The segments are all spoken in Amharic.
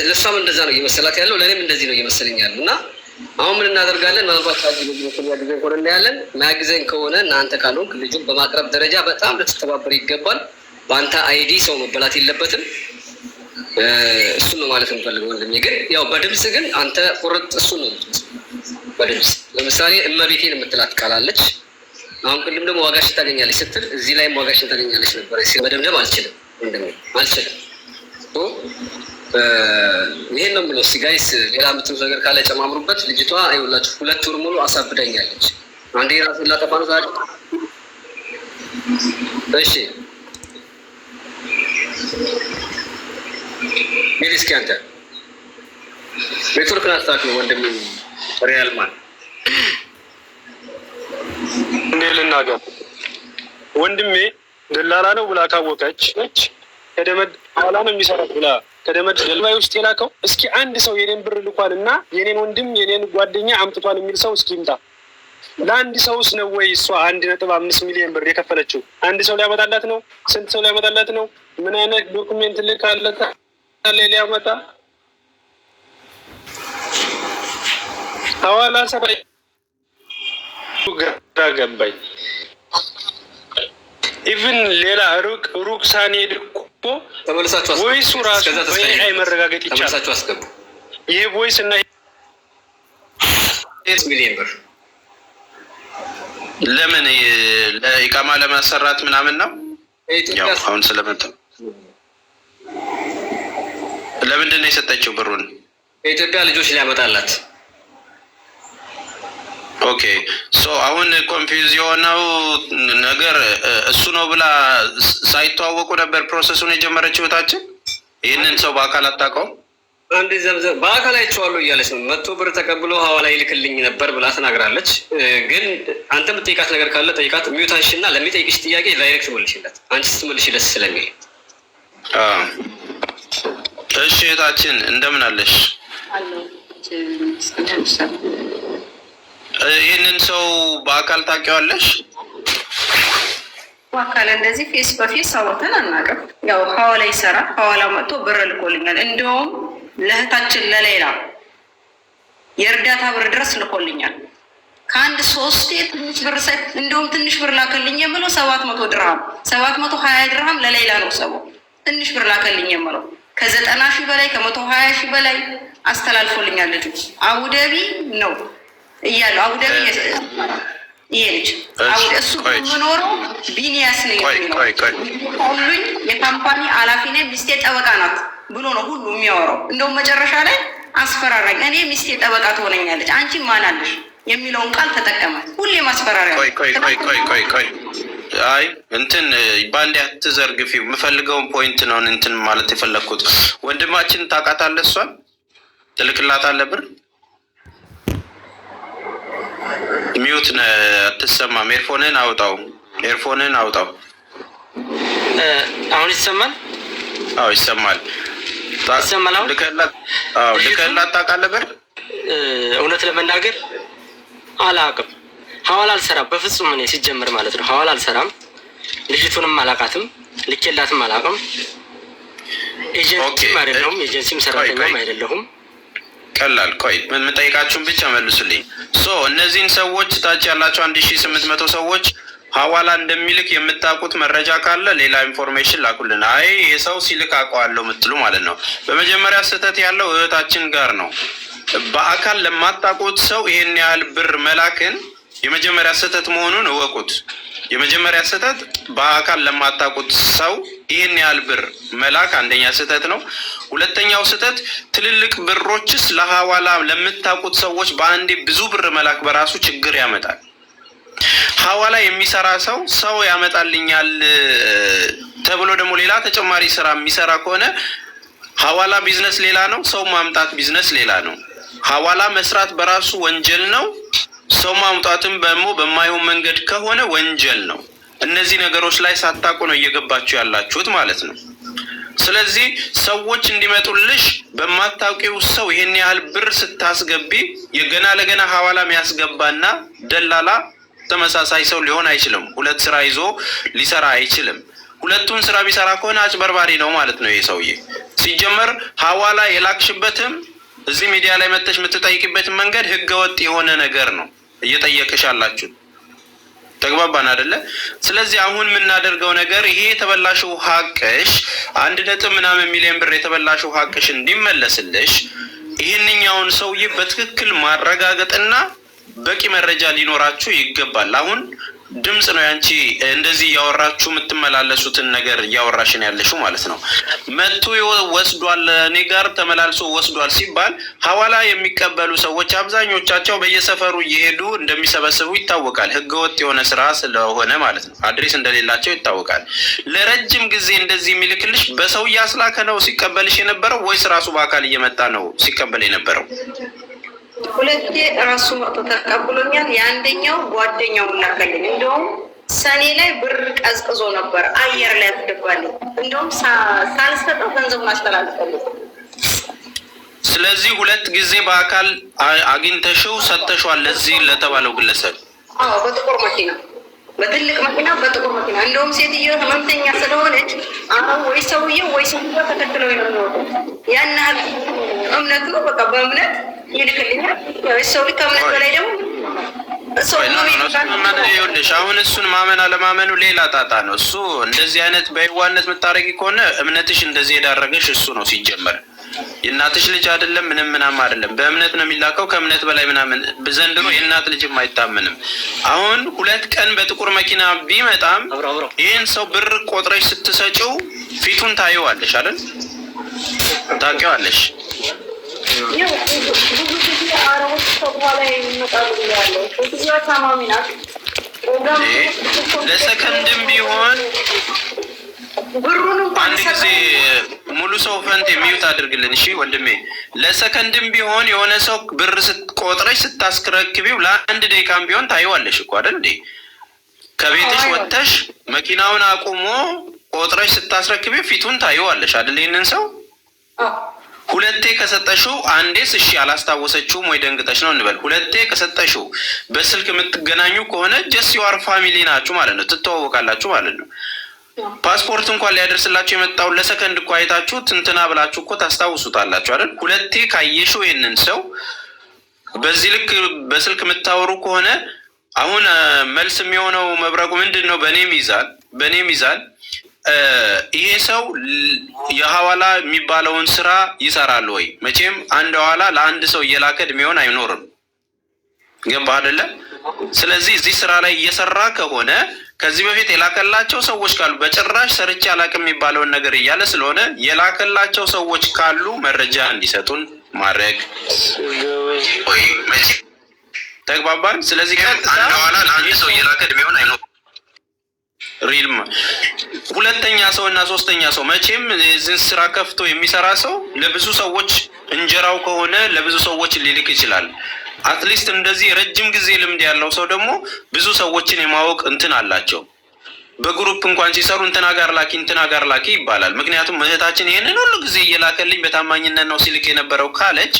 ለሷም እንደዛ ነው እየመሰላት ያለው፣ ለእኔም እንደዚህ ነው እየመሰለኝ ያለው። እና አሁን ምን እናደርጋለን? ምናልባት ያግዘን ከሆነ እናያለን። ማያግዘን ከሆነ እናንተ ካልሆንክ ልጁን በማቅረብ ደረጃ በጣም ልትተባበር ይገባል። በአንተ አይዲ ሰው መበላት የለበትም። እሱን ነው ማለት የምፈልገው ወንድሜ። ግን ያው በድምፅ ግን አንተ ቁርጥ እሱን ነው በድምፅ ለምሳሌ እመቤቴን የምትላት ቃላለች። አሁን ቅድም ደግሞ ዋጋሽን ታገኛለች ስትል እዚህ ላይም ዋጋሽን ታገኛለች ነበር። መደምደም አልችልም ወንድሜ አልችልም። ይሄን ነው የምለው። እስኪ ጋይስ ሌላ የምትሉት ነገር ካለ ጨማምሩበት። ልጅቷ አይውላችሁ 2 ወር ሙሉ አሳብዳኛለች። አንዴ ራሴን ላጠፋ ነው ዛሬ። እሺ ሜሪ እስኪ አንተ ኔትወርክ ናስታችሁ ወንድሜ ሪያል ማን እንዴ ልናገር ወንድሜ ደላላ ነው ብላ ካወቀች ነች ከደመድ ኋላ ነው የሚሰራት ብላ ከደመድ ደልባይ ውስጥ የላከው። እስኪ አንድ ሰው የኔን ብር ልኳል እና የኔን ወንድም የኔን ጓደኛ አምጥቷል የሚል ሰው እስኪ ይምጣ። ለአንድ ሰውስ ነው ወይ እሷ 1.5 ሚሊዮን ብር የከፈለችው? አንድ ሰው ሊያመጣላት ነው? ስንት ሰው ሊያመጣላት ነው? ምን አይነት ዶክሜንት ልካለት ሊያመጣ? ሐዋላ ሰባይ ግራ ገባኝ። ኢቭን ሌላ ሩቅ ሳንሄድ እኮ ቮይሱ ራሱ በኤአይ መረጋገጥ ይቻላል። ተመልሳችሁ አስገቡ። ይሄ ቮይስ እና ሚሊዮን ብር ለምን ለኢቃማ ለማሰራት ምናምን ነው? ያው አሁን ስለመጣ ለምንድን ነው የሰጠችው ብሩን? የኢትዮጵያ ልጆች ሊያመጣላት። ኦኬ ሶ አሁን ኮንፊውዝ የሆነው ነገር እሱ ነው ብላ ሳይተዋወቁ ነበር ፕሮሰሱን የጀመረችው እህታችን። ይህንን ሰው በአካል አታውቀውም? አንዴ ዘምዘም በአካል አይቼዋለሁ እያለች ነው። 100 ብር ተቀብሎ ሐዋላ ይልክልኝ ነበር ብላ ተናግራለች። ግን አንተ የምትጠይቃት ነገር ካለ ጠይቃት። ሚዩት አንሺና ለሚጠይቅሽ ጥያቄ ዳይሬክት መልሽለት። አንቺ ስትመልሽ ደስ ስለሚል። እሺ እህታችን እንደምን አለሽ? ይህንን ሰው በአካል ታውቂዋለሽ? በአካል እንደዚህ ፌስ በፌስ አውርተን አናውቅም። ያው ሐዋላ ይሰራ ሐዋላ መጥቶ ብር ልኮልኛል። እንደውም ለእህታችን ለሌላ የእርዳታ ብር ድረስ ልኮልኛል። ከአንድ 3 ትንሽ ብር እንደውም ትንሽ ብር ላከልኝ የምለው 700 ድርሃም 720 ድርሃም ለሌላ ነው። ሰው ትንሽ ብር ላከልኝ የምለው ከ90 ሺህ በላይ ከ120 ሺህ በላይ አስተላልፎልኛል። ልጁ አቡዳቢ ነው እያለው አቡዳቢ ይሄ ልጅ እሱ የምኖረው ቢኒያስ ነው ሁሉኝ የካምፓኒ ኃላፊ ነኝ ሚስቴ ጠበቃ ናት ብሎ ነው ሁሉ የሚያወራው። እንደውም መጨረሻ ላይ አስፈራራኝ። እኔ ሚስቴ ጠበቃ ትሆነኛለች አንቺ ማን አለሽ የሚለውን ቃል ተጠቀመ። ሁሌ ማስፈራሪያ። ቆይ አይ እንትን ባንዴ አትዘርግፊ። የምፈልገውን ፖይንት ነው እንትን ማለት የፈለግኩት። ወንድማችን ታውቃታለህ? እሷን ትልክላታለህ ብር? ሚዩት ነህ አትሰማም። ኤርፎንን አውጣው፣ ኤርፎንን አውጣው። አሁን ይሰማል? አዎ ይሰማል። ልከላት ታውቃለህ ብር? እውነት ለመናገር አላውቅም። ሐዋላ አልሰራም በፍጹም። እኔ ሲጀምር ማለት ነው ሐዋላ አልሰራም። ልጅቱንም አላውቃትም፣ ልኬላትም አላውቅም። ኤጀንሲም አይደለሁም፣ ኤጀንሲም ሰራተኛም አይደለሁም። ቀላል ቆይ የምጠይቃችሁን ብቻ መልሱልኝ። እነዚህን ሰዎች ታች ያላቸው 1800 ሰዎች ሐዋላ እንደሚልክ የምታውቁት መረጃ ካለ ሌላ ኢንፎርሜሽን ላኩልን። አይ የሰው ሲልክ አውቀዋለሁ የምትሉ ማለት ነው። በመጀመሪያ ስህተት ያለው እህታችን ጋር ነው። በአካል ለማታውቁት ሰው ይሄን ያህል ብር መላክን የመጀመሪያ ስህተት መሆኑን እወቁት። የመጀመሪያ ስህተት በአካል ለማታውቁት ሰው ይህን ያህል ብር መላክ አንደኛ ስህተት ነው። ሁለተኛው ስህተት ትልልቅ ብሮችስ ለሐዋላ ለምታውቁት ሰዎች በአንዴ ብዙ ብር መላክ በራሱ ችግር ያመጣል። ሐዋላ የሚሰራ ሰው ያመጣልኛል ተብሎ ደግሞ ሌላ ተጨማሪ ስራ የሚሰራ ከሆነ ሐዋላ ቢዝነስ ሌላ ነው፣ ሰው ማምጣት ቢዝነስ ሌላ ነው። ሐዋላ መስራት በራሱ ወንጀል ነው። ሰው ማምጣትም ደግሞ በማይሆን መንገድ ከሆነ ወንጀል ነው። እነዚህ ነገሮች ላይ ሳታውቁ ነው እየገባችሁ ያላችሁት ማለት ነው። ስለዚህ ሰዎች እንዲመጡልሽ በማታውቂው ሰው ይሄን ያህል ብር ስታስገቢ የገና ለገና ሐዋላ የሚያስገባና ደላላ ተመሳሳይ ሰው ሊሆን አይችልም። ሁለት ስራ ይዞ ሊሰራ አይችልም። ሁለቱን ስራ ቢሰራ ከሆነ አጭበርባሪ ነው ማለት ነው ይሄ ሰውዬ። ሲጀመር ሐዋላ የላክሽበትም እዚህ ሚዲያ ላይ መተሽ የምትጠይቅበትን መንገድ ህገወጥ የሆነ ነገር ነው እየጠየቅሽ ያላችሁ። ተግባባን አይደለ? ስለዚህ አሁን የምናደርገው ነገር ይሄ የተበላሽው ሀቅሽ 1.ምናምን ሚሊዮን ብር የተበላሽው ሀቅሽ እንዲመለስልሽ ይህንኛውን ሰውዬ በትክክል ማረጋገጥና በቂ መረጃ ሊኖራችሁ ይገባል። አሁን ድምጽ ነው ያንቺ እንደዚህ እያወራችሁ የምትመላለሱትን ነገር እያወራሽን ያለሽው ማለት ነው። መጥቶ ወስዷል እኔ ጋር ተመላልሶ ወስዷል ሲባል ሐዋላ የሚቀበሉ ሰዎች አብዛኞቻቸው በየሰፈሩ እየሄዱ እንደሚሰበስቡ ይታወቃል። ህገወጥ የሆነ ስራ ስለሆነ ማለት ነው። አድሬስ እንደሌላቸው ይታወቃል። ለረጅም ጊዜ እንደዚህ የሚልክልሽ በሰው እያስላከ ነው ሲቀበልሽ የነበረው ወይስ ራሱ በአካል እየመጣ ነው ሲቀበል የነበረው? ሁለቴ ራሱ መጥቶ ተቀብሎኛል። የአንደኛው ጓደኛው ላከልኝ። እንደውም ሰኔ ላይ ብር ቀዝቅዞ ነበር አየር ላይ አስገባልኝ። እንደውም ሳልሰጠው ገንዘቡን አስተላልፈልኝ። ስለዚህ ሁለት ጊዜ በአካል አግኝተሽው ሰጥተሽዋል ለዚህ ለተባለው ግለሰብ? አዎ፣ በጥቁር መኪና፣ በትልቅ መኪና፣ በጥቁር መኪና። እንደውም ሴትዮ ህመምተኛ ስለሆነች አሁን ወይ ሰውዬው ወይ ሴትዮ ተከትለው ነው ያን ያህል እምነት ነው። በቃ በእምነት ይልክልኛል። ሰው ልክ ከእምነት በላይ ደግሞ ይኸውልሽ አሁን እሱን ማመን አለማመኑ ሌላ ጣጣ ነው። እሱ እንደዚህ አይነት በህዋነት የምታረጊ ከሆነ እምነትሽ እንደዚህ የዳረገሽ እሱ ነው ሲጀመር። የእናትሽ ልጅ አይደለም ምንም ምናምን አይደለም። በእምነት ነው የሚላከው። ከእምነት በላይ ምናምን ዘንድሮ የእናት ልጅም አይታመንም። አሁን 2 ቀን በጥቁር መኪና ቢመጣም ይህን ሰው ብር ቆጥረሽ ስትሰጪው ፊቱን ታየዋለሽ አይደል? ታውቂዋለሽ። ለሰከንድም ቢሆን አንድ ጊዜ ሙሉ ሰው ፈንት የሚዩት አድርግልን። እሺ ወንድሜ፣ ለሰከንድም ቢሆን የሆነ ሰው ብር ቆጥረሽ ስታስረክቢው ለአንድ ደቂቃም ቢሆን ታይዋለሽ እኮ አይደል እንዴ? ከቤትሽ ወጥተሽ መኪናውን አቁሞ ቆጥረሽ ስታስረክቢው ፊቱን ታይዋለሽ አይደል? ይሄንን ሰው ሁለቴ ከሰጠሽው አንዴስ እሺ አላስታወሰችውም ወይ ደንግጠሽ ነው እንበል። ሁለቴ ከሰጠሽው በስልክ የምትገናኙ ከሆነ ጀስ ዩአር ፋሚሊ ናችሁ ማለት ነው፣ ትተዋወቃላችሁ ማለት ነው። ፓስፖርት እንኳን ሊያደርስላችሁ የመጣው ለሰከንድ እኮ አይታችሁ እንትና ብላችሁ እኮ ታስታውሱታላችሁ አይደል? ሁለቴ ካየሽው ይሄንን ሰው በዚህ ልክ በስልክ የምታወሩ ከሆነ አሁን መልስ የሚሆነው መብረቁ ምንድን ነው? በእኔ ሚዛን ይሄ ሰው የሐዋላ የሚባለውን ስራ ይሰራል ወይ? መቼም አንድ ሐዋላ ለአንድ ሰው እየላከ እድሜውን አይኖርም። ገባ አይደለ? ስለዚህ እዚህ ስራ ላይ እየሰራ ከሆነ ከዚህ በፊት የላከላቸው ሰዎች ካሉ በጭራሽ ሰርቼ አላቅም የሚባለውን ነገር እያለ ስለሆነ የላከላቸው ሰዎች ካሉ መረጃ እንዲሰጡን ማድረግ ወይ ተግባባን። ስለዚህ አንድ ሐዋላ ለአንድ ሰው እየላከ እድሜውን አይኖርም። ሪልም ሁለተኛ ሰው እና ሶስተኛ ሰው መቼም እዚህ ስራ ከፍቶ የሚሰራ ሰው ለብዙ ሰዎች እንጀራው ከሆነ ለብዙ ሰዎች ሊልክ ይችላል። አትሊስት እንደዚህ ረጅም ጊዜ ልምድ ያለው ሰው ደግሞ ብዙ ሰዎችን የማወቅ እንትን አላቸው። በግሩፕ እንኳን ሲሰሩ እንትና ጋር ላኪ ይባላል። ምክንያቱም እህታችን ይሄንን ሁሉ ጊዜ እየላከልኝ በታማኝነት ነው ሲልክ የነበረው ካለች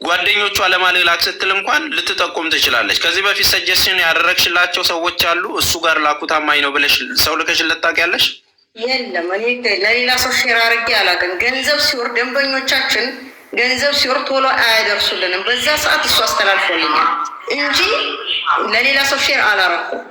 ጓደኞቿ ለማልላክ ስትል እንኳን ልትጠቁም ትችላለች። ከዚህ በፊት ሰጀስሽን ያደረግሽላቸው ሰዎች አሉ እሱ ጋር ላኩ ታማኝ ነው ብለሽ ሰው ልከሽለት ታውቂያለሽ? የለም፣ እኔ ለሌላ ሰው ሼር አድርጌ አላውቅም። ገንዘብ ሲወር ደንበኞቻችን ገንዘብ ሲወር ቶሎ አያደርሱልንም። በዛ ሰዓት እሱ አስተላልፎልኛል እንጂ ለሌላ ሰው ሼር አላረኩም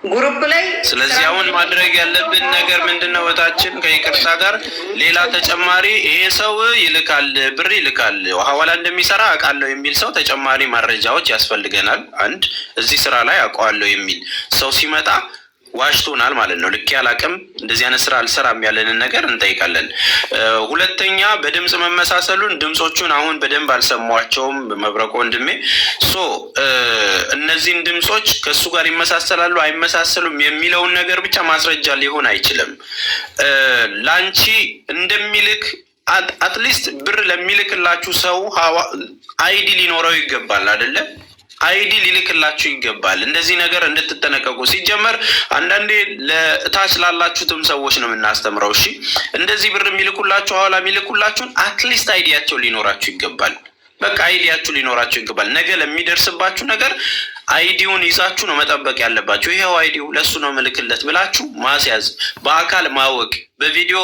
ግሩፕ ላይ። ስለዚህ አሁን ማድረግ ያለብን ነገር ምንድነው? እህታችን ከይቅርታ ጋር ሌላ ተጨማሪ ይሄ ሰው ይልካል ብር ይልካል ሐዋላ እንደሚሰራ አውቃለሁ የሚል ሰው ተጨማሪ መረጃዎች ያስፈልገናል። አንድ እዚህ ስራ ላይ አውቀዋለሁ የሚል ሰው ሲመጣ ዋሽቶናል ማለት ነው። ልክ ያላቅም እንደዚህ አይነት ስራ አልሰራም ያለንን ነገር እንጠይቃለን። ሁለተኛ በድምጽ መመሳሰሉን ድምጾቹን አሁን በደንብ አልሰሟቸውም መብረቆ ወንድሜ። እነዚህን ድምጾች ከእሱ ጋር ይመሳሰላሉ አይመሳሰሉም የሚለውን ነገር ብቻ ማስረጃ ሊሆን አይችልም። ላንቺ እንደሚልክ አትሊስት ብር ለሚልክላችሁ ሰው አይዲ ሊኖረው ይገባል አይደለ? አይዲ ሊልክላችሁ ይገባል። እንደዚህ ነገር እንድትጠነቀቁ። ሲጀመር አንዳንዴ ለታች ላላችሁትም ሰዎች ነው የምናስተምረው። እሺ እንደዚህ ብር የሚልኩላችሁ ሐዋላ የሚልኩላችሁን አትሊስት አይዲያቸው ሊኖራችሁ ይገባል። በቃ አይዲያችሁ ሊኖራችሁ ይገባል። ነገ ለሚደርስባችሁ ነገር አይዲውን ይዛችሁ ነው መጠበቅ ያለባችሁ። ይሄው አይዲው ለሱ ነው ምልክለት ብላችሁ ማስያዝ፣ በአካል ማወቅ፣ በቪዲዮ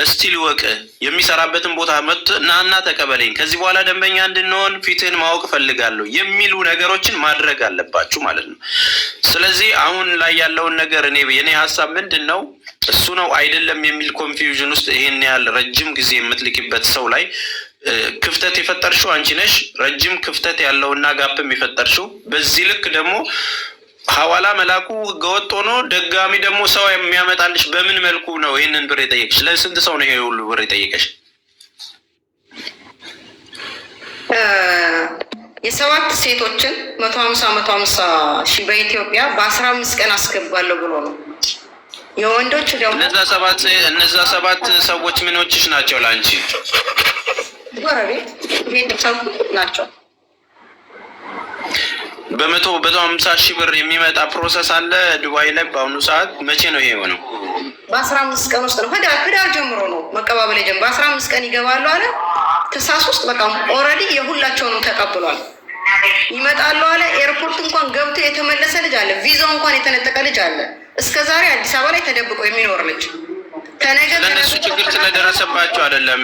እስቲል ወቅ የሚሰራበትን ቦታ መጥቶ ናና ተቀበለኝ፣ ከዚህ በኋላ ደንበኛ እንድንሆን ፊትህን ማወቅ ፈልጋለሁ የሚሉ ነገሮችን ማድረግ አለባችሁ ማለት ነው። ስለዚህ አሁን ላይ ያለውን ነገር የኔ ሀሳብ ምንድን ነው እሱ ነው አይደለም የሚል ኮንፊውዥን ውስጥ ይሄን ያህል ረጅም ጊዜ የምትልክበት ሰው ላይ ክፍተት የፈጠርሽው አንቺ ነሽ። ረጅም ክፍተት ያለውና ጋፕም የፈጠርሽው በዚህ ልክ ደግሞ ሐዋላ መላኩ ህገወጥ ሆኖ ደጋሚ ደግሞ ሰው የሚያመጣልሽ በምን መልኩ ነው? ይህንን ብር የጠየቅሽ ለስንት ሰው ነው ይሄ ሁሉ ብር የጠየቀሽ? የሰባት ሴቶችን 150 ሺህ በኢትዮጵያ በ15 ቀን አስገባለሁ ብሎ ነው። የወንዶች ደግሞ እነዛ ሰባት ሰዎች ምኖችሽ ናቸው? ለአንቺ ጎረቤት ቤተሰብ ናቸው። በ150 ሺህ ብር የሚመጣ ፕሮሰስ አለ ዱባይ ላይ በአሁኑ ሰዓት። መቼ ነው ይሄ የሆነው? በ15 ቀን ውስጥ ነው። ህዳር ጀምሮ ነው መቀባበል ጀምሮ በ15 ቀን ይገባሉ አለ። ተሳስ ውስጥ በቃ ኦልሬዲ የሁላቸውንም ተቀብሏል። ይመጣሉ አለ። ኤርፖርት እንኳን ገብቶ የተመለሰ ልጅ አለ። ቪዛው እንኳን የተነጠቀ ልጅ አለ። እስከዛሬ አዲስ አበባ ላይ ተደብቆ የሚኖር ልጅ ለእነሱ ችግር ስለደረሰባቸው አይደለም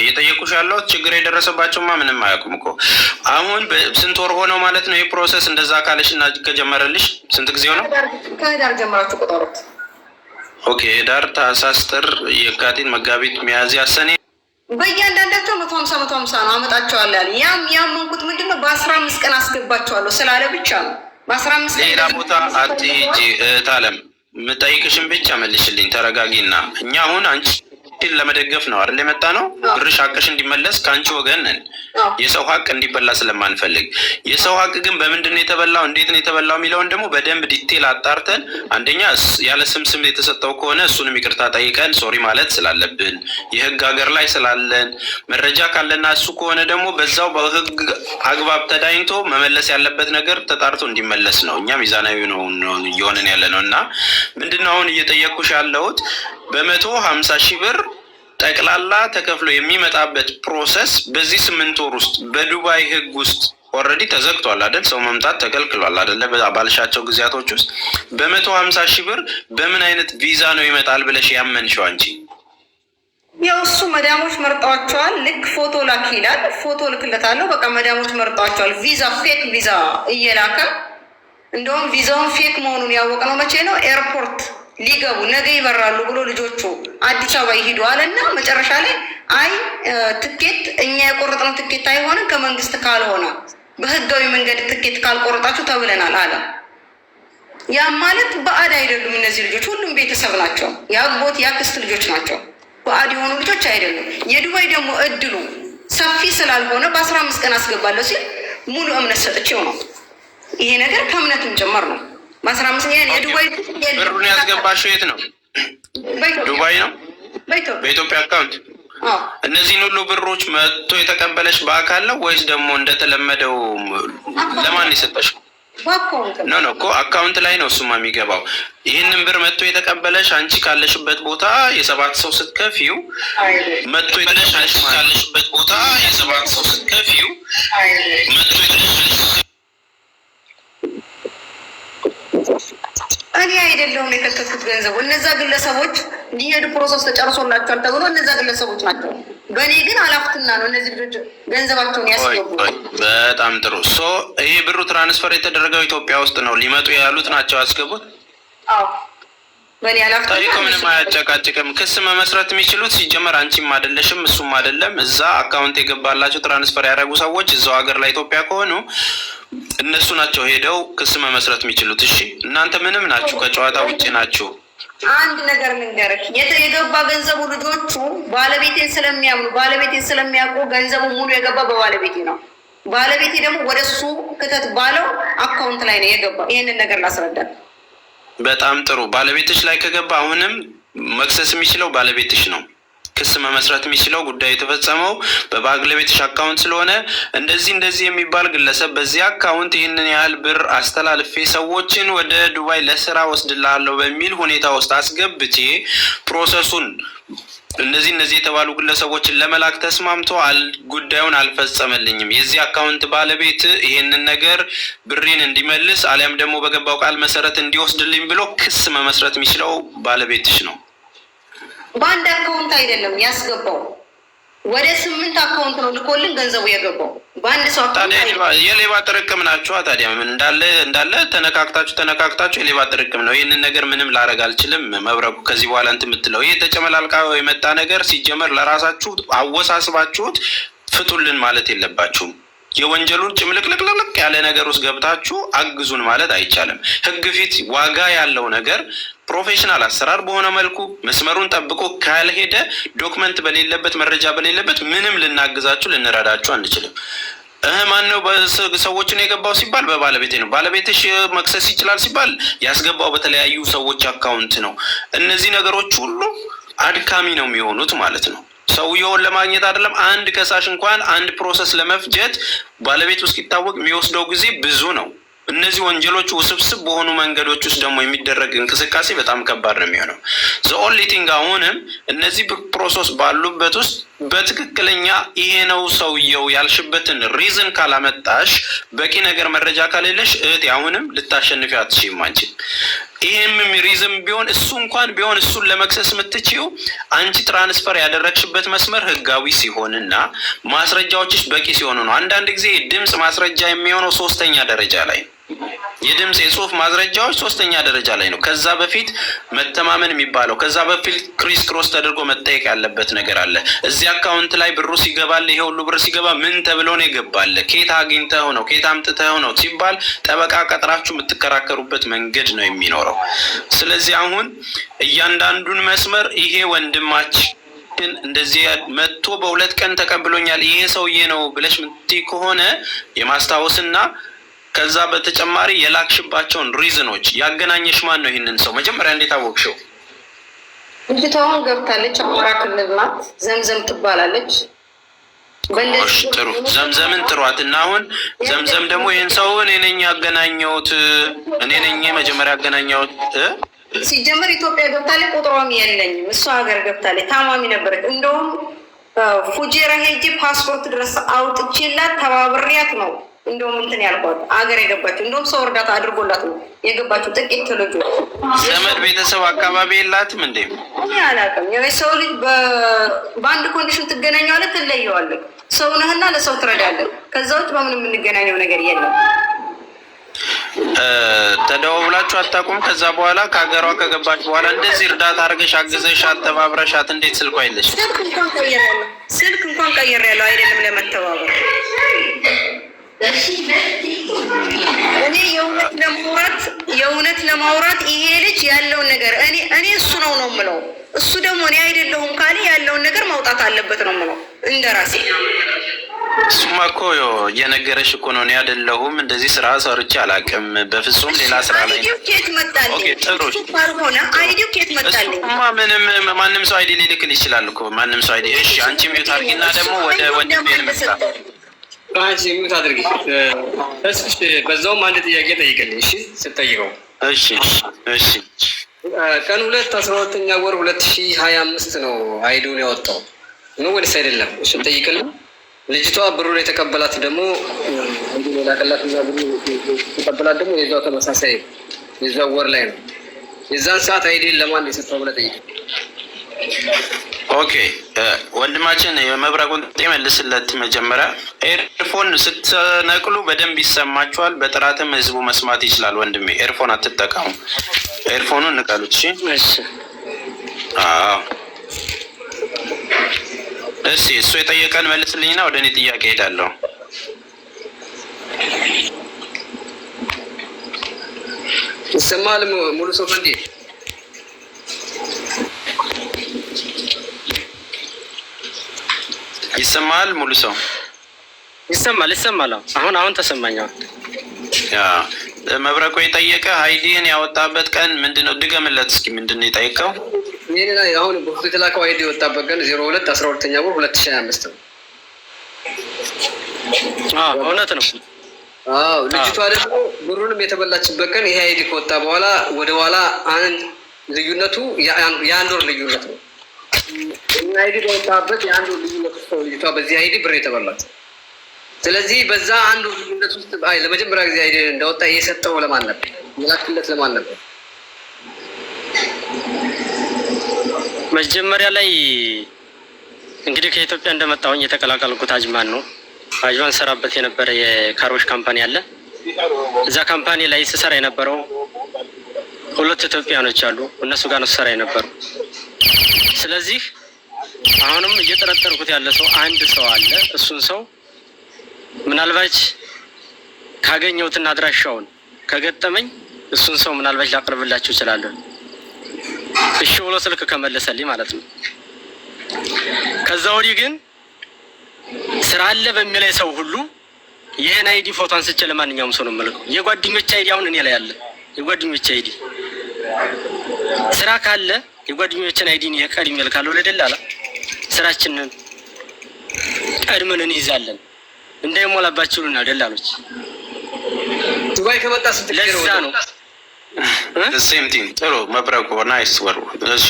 እየጠየቁሽ ያለሁት። ችግር የደረሰባቸውማ ምንም አያውቁም እኮ። አሁን ስንት ወር ሆነው ማለት ነው ይህ ፕሮሰስ እንደዛ ካለሽ እና ከጀመረልሽ ስንት ጊዜ ሆነው? ከህዳር ጀምራችሁ ቁጠሩት። ኦኬ፣ ህዳር፣ ታህሳስ፣ ጥር፣ የካቲት፣ መጋቢት፣ ሚያዝያ፣ ሰኔ በእያንዳንዳቸው 150 ነው አመጣቸዋለሁ ያለ። ያመንኩት ምንድነው በ15 ቀን አስገባቸዋለሁ ስላለ ብቻ ነው። በ15 ቀን ሌላ ቦታ አትሄጂ እህታለም። የምጠይቅሽን ብቻ መልሽልኝ። ተረጋጊና እኛ አሁን አንቺን ለመደገፍ ነው አይደል የመጣ ነው። ብርሽ ሀቅሽ እንዲመለስ ከአንቺ ወገን ነን። የሰው ሀቅ እንዲበላ ስለማንፈልግ። የሰው ሀቅ ግን በምንድን ነው የተበላው፣ እንዴት ነው የተበላው የሚለውን ደግሞ በደንብ ዲቴል አጣርተን፣ አንደኛ ያለ ስም የተሰጠው ከሆነ እሱንም ይቅርታ ጠይቀን ሶሪ ማለት ስላለብን የህግ ሀገር ላይ ስላለን መረጃ ካለና እሱ ከሆነ ደግሞ በዛው በህግ አግባብ ተዳኝቶ መመለስ ያለበት ነገር ተጣርቶ እንዲመለስ ነው። እኛ ሚዛናዊ ነው እየሆንን ያለ ነው። እና ምንድነው አሁን እየጠየኩሽ ያለሁት በ150 ሺህ ብር ጠቅላላ ተከፍሎ የሚመጣበት ፕሮሰስ በዚህ 8 ወር ውስጥ በዱባይ ህግ ውስጥ ኦልሬዲ ተዘግቷል አይደል? ሰው መምጣት ተከልክሏል አይደለ? ባልሻቸው ጊዜያቶች ውስጥ በ150 ሺህ ብር በምን አይነት ቪዛ ነው ይመጣል ብለሽ ያመንሽው አንቺ? ያው እሱ መዳሞች መርጠዋቸዋል። ልክ ፎቶ ላክ ይላል። ፎቶ ልክለታለሁ። በቃ መዳሞች መርጠዋቸዋል። ቪዛ ፌክ ቪዛ እየላከ እንደውም ቪዛውን ፌክ መሆኑን ያወቅነው መቼ ነው? ኤርፖርት ሊገቡ ነገ ይበራሉ ብሎ ልጆቹ አዲስ አበባ ይሄዱ አለና መጨረሻ ላይ አይ ትኬት እኛ የቆረጥነው ትኬት አይሆንም ከመንግስት ካልሆነ በህጋዊ መንገድ ትኬት ካልቆረጣችሁ ተብለናል አለ። ያም ማለት በአድ አይደሉም እነዚህ ልጆች፣ ሁሉም ቤተሰብ ናቸው። የአጎት የአክስት ልጆች ናቸው። በአድ የሆኑ ልጆች አይደሉም። የዱባይ ደግሞ እድሉ ሰፊ ስላልሆነ በ15 ቀን አስገባለሁ ሲል ሙሉ እምነት ሰጥቼው ነው። ይሄ ነገር ከእምነትም ጭምር ነው። በ15 ቀን የዱባይ ብሩን ያስገባሽው የት ነው? ዱባይ ነው፣ በኢትዮጵያ አካውንት። እነዚህን ሁሉ ብሮች መጥቶ የተቀበለሽ በአካል ነው ወይስ ደግሞ እንደተለመደው ለማን የሰጠሽ? ኖ እኮ አካውንት ላይ ነው እሱማ የሚገባው። ይህንን ብር መጥቶ የተቀበለሽ አንቺ ካለሽበት ቦታ የ7 ሰው ስትከፊው መጥቶ የተቀበለሽ ካለሽበት ቦታ የ7 ሰው ስትከፊው መጥቶ የተቀበለሽ እኔ አይደለሁም የከተትኩት ገንዘቡ። እነዛ ግለሰቦች እንዲሄዱ ፕሮሰስ ተጨርሶላቸዋል ተብሎ እነዛ ግለሰቦች ናቸው። በእኔ ግን አላፍትና ነው እነዚህ ልጆች ገንዘባቸውን ያስገቡ። በጣም ጥሩ። ይሄ ብሩ ትራንስፈር የተደረገው ኢትዮጵያ ውስጥ ነው። ሊመጡ ያሉት ናቸው ያስገቡት። አዎ በእኔ አላፍትና ታሪኮ ምንም አያጨቃጭቅም። ክስ መመስረት የሚችሉት ሲጀመር አንቺም አይደለሽም እሱም አይደለም። እዛ አካውንት የገባላቸው ትራንስፈር ያደረጉ ሰዎች እዛው ሀገር ላይ ኢትዮጵያ ከሆኑ እነሱ ናቸው ሄደው ክስ መመስረት የሚችሉት። እሺ እናንተ ምንም ናችሁ፣ ከጨዋታ ውጭ ናችሁ። አንድ ነገር ልንገርሽ፣ የገባ ገንዘቡ ልጆቹ ባለቤቴን ስለሚያምኑ ባለቤቴን ስለሚያውቁ ገንዘቡ ሙሉ የገባ በባለቤቴ ነው። ባለቤቴ ደግሞ ወደ እሱ ክተት ባለው አካውንት ላይ ነው የገባ። ይህንን ነገር ላስረዳል። በጣም ጥሩ። ባለቤትሽ ላይ ከገባ አሁንም መክሰስ የሚችለው ባለቤትሽ ነው። ክስ መመስረት የሚችለው ጉዳዩ የተፈጸመው በባለቤትሽ አካውንት ስለሆነ እንደዚህ የሚባል ግለሰብ በዚህ አካውንት ይህንን ያህል ብር አስተላልፌ ሰዎችን ወደ ዱባይ ለስራ ወስድልሃለሁ በሚል ሁኔታ ውስጥ አስገብቼ ፕሮሰሱን እነዚህ የተባሉ ግለሰቦችን ለመላክ ተስማምቶ ጉዳዩን አልፈጸመልኝም። የዚህ አካውንት ባለቤት ይሄንን ነገር ብሬን እንዲመልስ አሊያም ደግሞ በገባው ቃል መሰረት እንዲወስድልኝ ብሎ ክስ መመስረት የሚችለው ባለቤትሽ ነው። በአንድ አካውንት አይደለም ያስገባው፣ ወደ 8 አካውንት ነው ልኮልን ገንዘቡ የገባው በአንድ ሰው አካውንት። የሌባ ጥርቅም ናችሁ። ታዲያ እንዳለ ተነካክታችሁ የሌባ ጥርቅም ነው። ይህንን ነገር ምንም ላረግ አልችልም። መብረቁ ከዚህ በኋላ እንትን የምትለው ይህ ተጨመላልቃ የመጣ ነገር ሲጀመር ለራሳችሁ አወሳስባችሁት ፍቱልን ማለት የለባችሁም። የወንጀሉን ጭምልቅልቅልቅ ያለ ነገር ውስጥ ገብታችሁ አግዙን ማለት አይቻልም። ህግ ፊት ዋጋ ያለው ነገር ፕሮፌሽናል አሰራር በሆነ መልኩ መስመሩን ጠብቆ ካልሄደ ዶክመንት በሌለበት መረጃ በሌለበት ምንም ልናግዛችሁ ልንረዳችሁ አንችልም። ማን ነው ሰዎችን የገባው ሲባል በባለቤቴ ነው። ባለቤትሽ መክሰስ ይችላል ሲባል ያስገባው በተለያዩ ሰዎች አካውንት ነው። እነዚህ ነገሮች ሁሉ አድካሚ ነው የሚሆኑት ማለት ነው። ሰውየውን ለማግኘት አይደለም አንድ ከሳሽ እንኳን አንድ ፕሮሰስ ለመፍጀት ባለቤቱ እስኪታወቅ የሚወስደው ጊዜ ብዙ ነው። እነዚህ ወንጀሎች ውስብስብ በሆኑ መንገዶች ውስጥ ደግሞ የሚደረግ እንቅስቃሴ በጣም ከባድ ነው የሚሆነው። ዘ ኦንሊ ቲንግ አሁንም እነዚህ ፕሮሰስ ባሉበት ውስጥ በትክክለኛ ይሄ ነው ሰውየው ያልሽበትን ሪዝን ካላመጣሽ፣ በቂ ነገር መረጃ ከሌለሽ እህቴ አሁንም ልታሸንፊ አትችይም አንቺ። ይሄም ሪዝም ቢሆን እሱ እንኳን ቢሆን እሱን ለመክሰስ የምትችይው አንቺ ትራንስፈር ያደረግሽበት መስመር ህጋዊ ሲሆንና ማስረጃዎችሽ በቂ ሲሆኑ ነው። አንዳንድ ጊዜ ድምፅ ማስረጃ የሚሆነው 3ኛ ደረጃ ላይ ነው። የድምፅ የጽሁፍ ማስረጃዎች 3ኛ ደረጃ ላይ ነው። ከዛ በፊት መተማመን የሚባለው ከዛ በፊት ክሪስ ክሮስ ተደርጎ መጠየቅ ያለበት ነገር አለ። እዚህ አካውንት ላይ ብሩ ሲገባል ይሄ ሁሉ ብር ሲገባ ምን ተብሎ ነው ይገባል? ከየት አግኝተው ነው ከየት አምጥተው ነው ሲባል ጠበቃ ቀጥራችሁ የምትከራከሩበት መንገድ ነው የሚኖረው። ስለዚህ አሁን እያንዳንዱን መስመር ይሄ ወንድማችን እንደዚህ መጥቶ በ2 ቀን ተቀብሎኛል ይሄ ሰውዬ ነው ብለሽ ምትይ ከሆነ የማስታወስና ከዛ በተጨማሪ የላክሽባቸውን ሪዝኖች ያገናኘሽ ማን ነው? ይህንን ሰው መጀመሪያ እንዴት አወቅሽው? ልጅቷን ገብታለች። አማራ ክልል ናት። ዘምዘም ትባላለች። ጥሩ ዘምዘምን ጥሯት እና አሁን ዘምዘም ደግሞ ይህን ሰው እኔ ነኝ ያገናኘሁት እኔ ነኝ መጀመሪያ ያገናኘሁት። ሲጀመር ኢትዮጵያ ገብታለች። ቁጥሯም የለኝም። እሷ ሀገር ገብታለች። ታማሚ ነበረች። እንደውም ፉጄራ ሄጄ ፓስፖርት ድረስ አውጥቼላት ተባብሬያት ነው እንደውም እንትን ያልኳት አገር የገባችው። እንደውም ሰው እርዳታ አድርጎላት ነው የገባችው። ጥቂት ልጁ ዘመድ ቤተሰብ አካባቢ የላትም እንዴ? እኔ አላውቅም። የሰው ልጅ በአንድ ኮንዲሽን ትገናኘዋለህ፣ ትለየዋለህ። ሰው ነህና ለሰው ትረዳለህ። ከዛ ውጭ በምን የምንገናኘው ነገር የለም። ተደዋውላችሁ አታውቁም? ከዛ በኋላ ከሀገሯ ከገባች በኋላ እንደዚህ እርዳታ አድርገሽ አግዘሻት ተባብረሻት እንዴት ስልኳ የለሽ? ስልክ እንኳን ቀይሬያለሁ አይደለም ለመተባበር። እኔ የእውነት ለማውራት ይሄ ልጅ ያለውን ነገር እኔ እሱ ነው የምለው። እሱ ደግሞ እኔ አይደለሁም ካለ ያለውን ነገር ማውጣት አለበት ነው የምለው እንደራሴ። እሱማ እኮ እየነገረሽ እኮ ነው። እኔ አይደለሁም እንደዚህ ስራ ሰርቼ አላውቅም በፍጹም ሌላ ስራ ላይ ነው። ኦኬ ጥሩ አይዲው ኬት መጣልኝ? እሱማ ምንም ማንም ሰው አይዲ ሊልክል ይችላል እኮ ማንም ሰው አይዲ። እሺ አንቺ ሚውት አድርጊና ደግሞ ወደ ወንድሜ ልምጣ። አንቺ ሚውት አድርጊ። ተስፍሽ በዛውም አንድ ጥያቄ ጠይቅልኝ። እሺ ስትጠይቀው እሺ ቀን 2/12 ወር 2025 ነው አይዲውን ያወጣው ነው ወይስ አይደለም? እሺ ጠይቅልኝ። ልጅቷ ብሩን የተቀበላት ደግሞ ላቀላት እና ብሩ የተቀበላት ደግሞ የዛው ተመሳሳይ የዛው ወር ላይ ነው። የዛን ሰዓት አይዲን ለማን የሰጠው ብለህ ጠይቅ። ኦኬ ወንድማችን የመብረቁን መልስለት። መጀመሪያ ኤርፎን ስትነቅሉ በደንብ ይሰማችኋል፣ በጥራትም ህዝቡ መስማት ይችላል። ወንድሜ ኤርፎን አትጠቀሙ፣ ኤርፎኑን ንቀሉት። እሺ እሺ እሱ የጠየቀን መልስልኝና ወደ እኔ ጥያቄ ሄዳለሁ። ይሰማል ሙሉ ሰው እንዴ? ይሰማል ሙሉ ሰው? ይሰማል። አሁን ተሰማኛው። መብረቁ የጠየቀ አይዲን ያወጣበት ቀን ምንድነው? ድገምለት እስኪ። ምንድነው የጠየቀው? ይሄን ላይ አሁን በፎቶ የተላከው አይዲ የወጣበት ቀን 02/12 ወር 2025 ነው። እውነት ነው። ልጅቷ ደግሞ ብሩንም የተበላችበት ቀን ይሄ አይዲ ከወጣ በኋላ ወደ ኋላ አንድ ልዩነቱ የአንድ ወር ልዩነት ነው። አይዲ በወጣበት የአንድ ወር ልዩነት ነው ልጅቷ በዚህ አይዲ ብር የተበላች። ስለዚህ በዛ አንድ ወር ልዩነት ውስጥ ለመጀመሪያ ጊዜ አይዲ እንዳወጣ የሰጠው ለማን ነበር? የላክለት ለማን ነበር? መጀመሪያ ላይ እንግዲህ ከኢትዮጵያ እንደመጣሁኝ የተቀላቀልኩት አጅማን ነው። አጅማን ሰራበት የነበረ የካሮሽ ካምፓኒ አለ። እዛ ካምፓኒ ላይ ስሰራ የነበረው 2 ኢትዮጵያኖች አሉ። እነሱ ጋር ነው ስሰራ የነበረው። ስለዚህ አሁንም እየጠረጠርኩት ያለ ሰው አንድ ሰው አለ። እሱን ሰው ምናልባት ካገኘሁትና አድራሻውን ከገጠመኝ እሱን ሰው ምናልባት ላቀርብላችሁ እችላለሁ። እሺ ብሎ ስልክ ከመለሰልኝ ማለት ነው። ከዛ ወዲህ ግን ስራ አለ በሚለኝ ሰው ሁሉ ይሄን አይዲ ፎቶ አንስቼ ለማንኛውም ሰው ነው የምልከው። የጓደኞቼ አይዲ አሁን እኔ ላይ አለ። የጓደኞቼ አይዲ ስራ ካለ የጓደኞቼን አይዲ ነው ቀድሜ እልካለሁ ለደላላ። ስራችንን ቀድመን እንይዛለን እንዳይሞላባችሁና ደላሎች። ዱባይ ከመጣ ስትገረው ነው ሴም ቲንግ ጥሩ መብረቁ ናይስ ወሩ። እሺ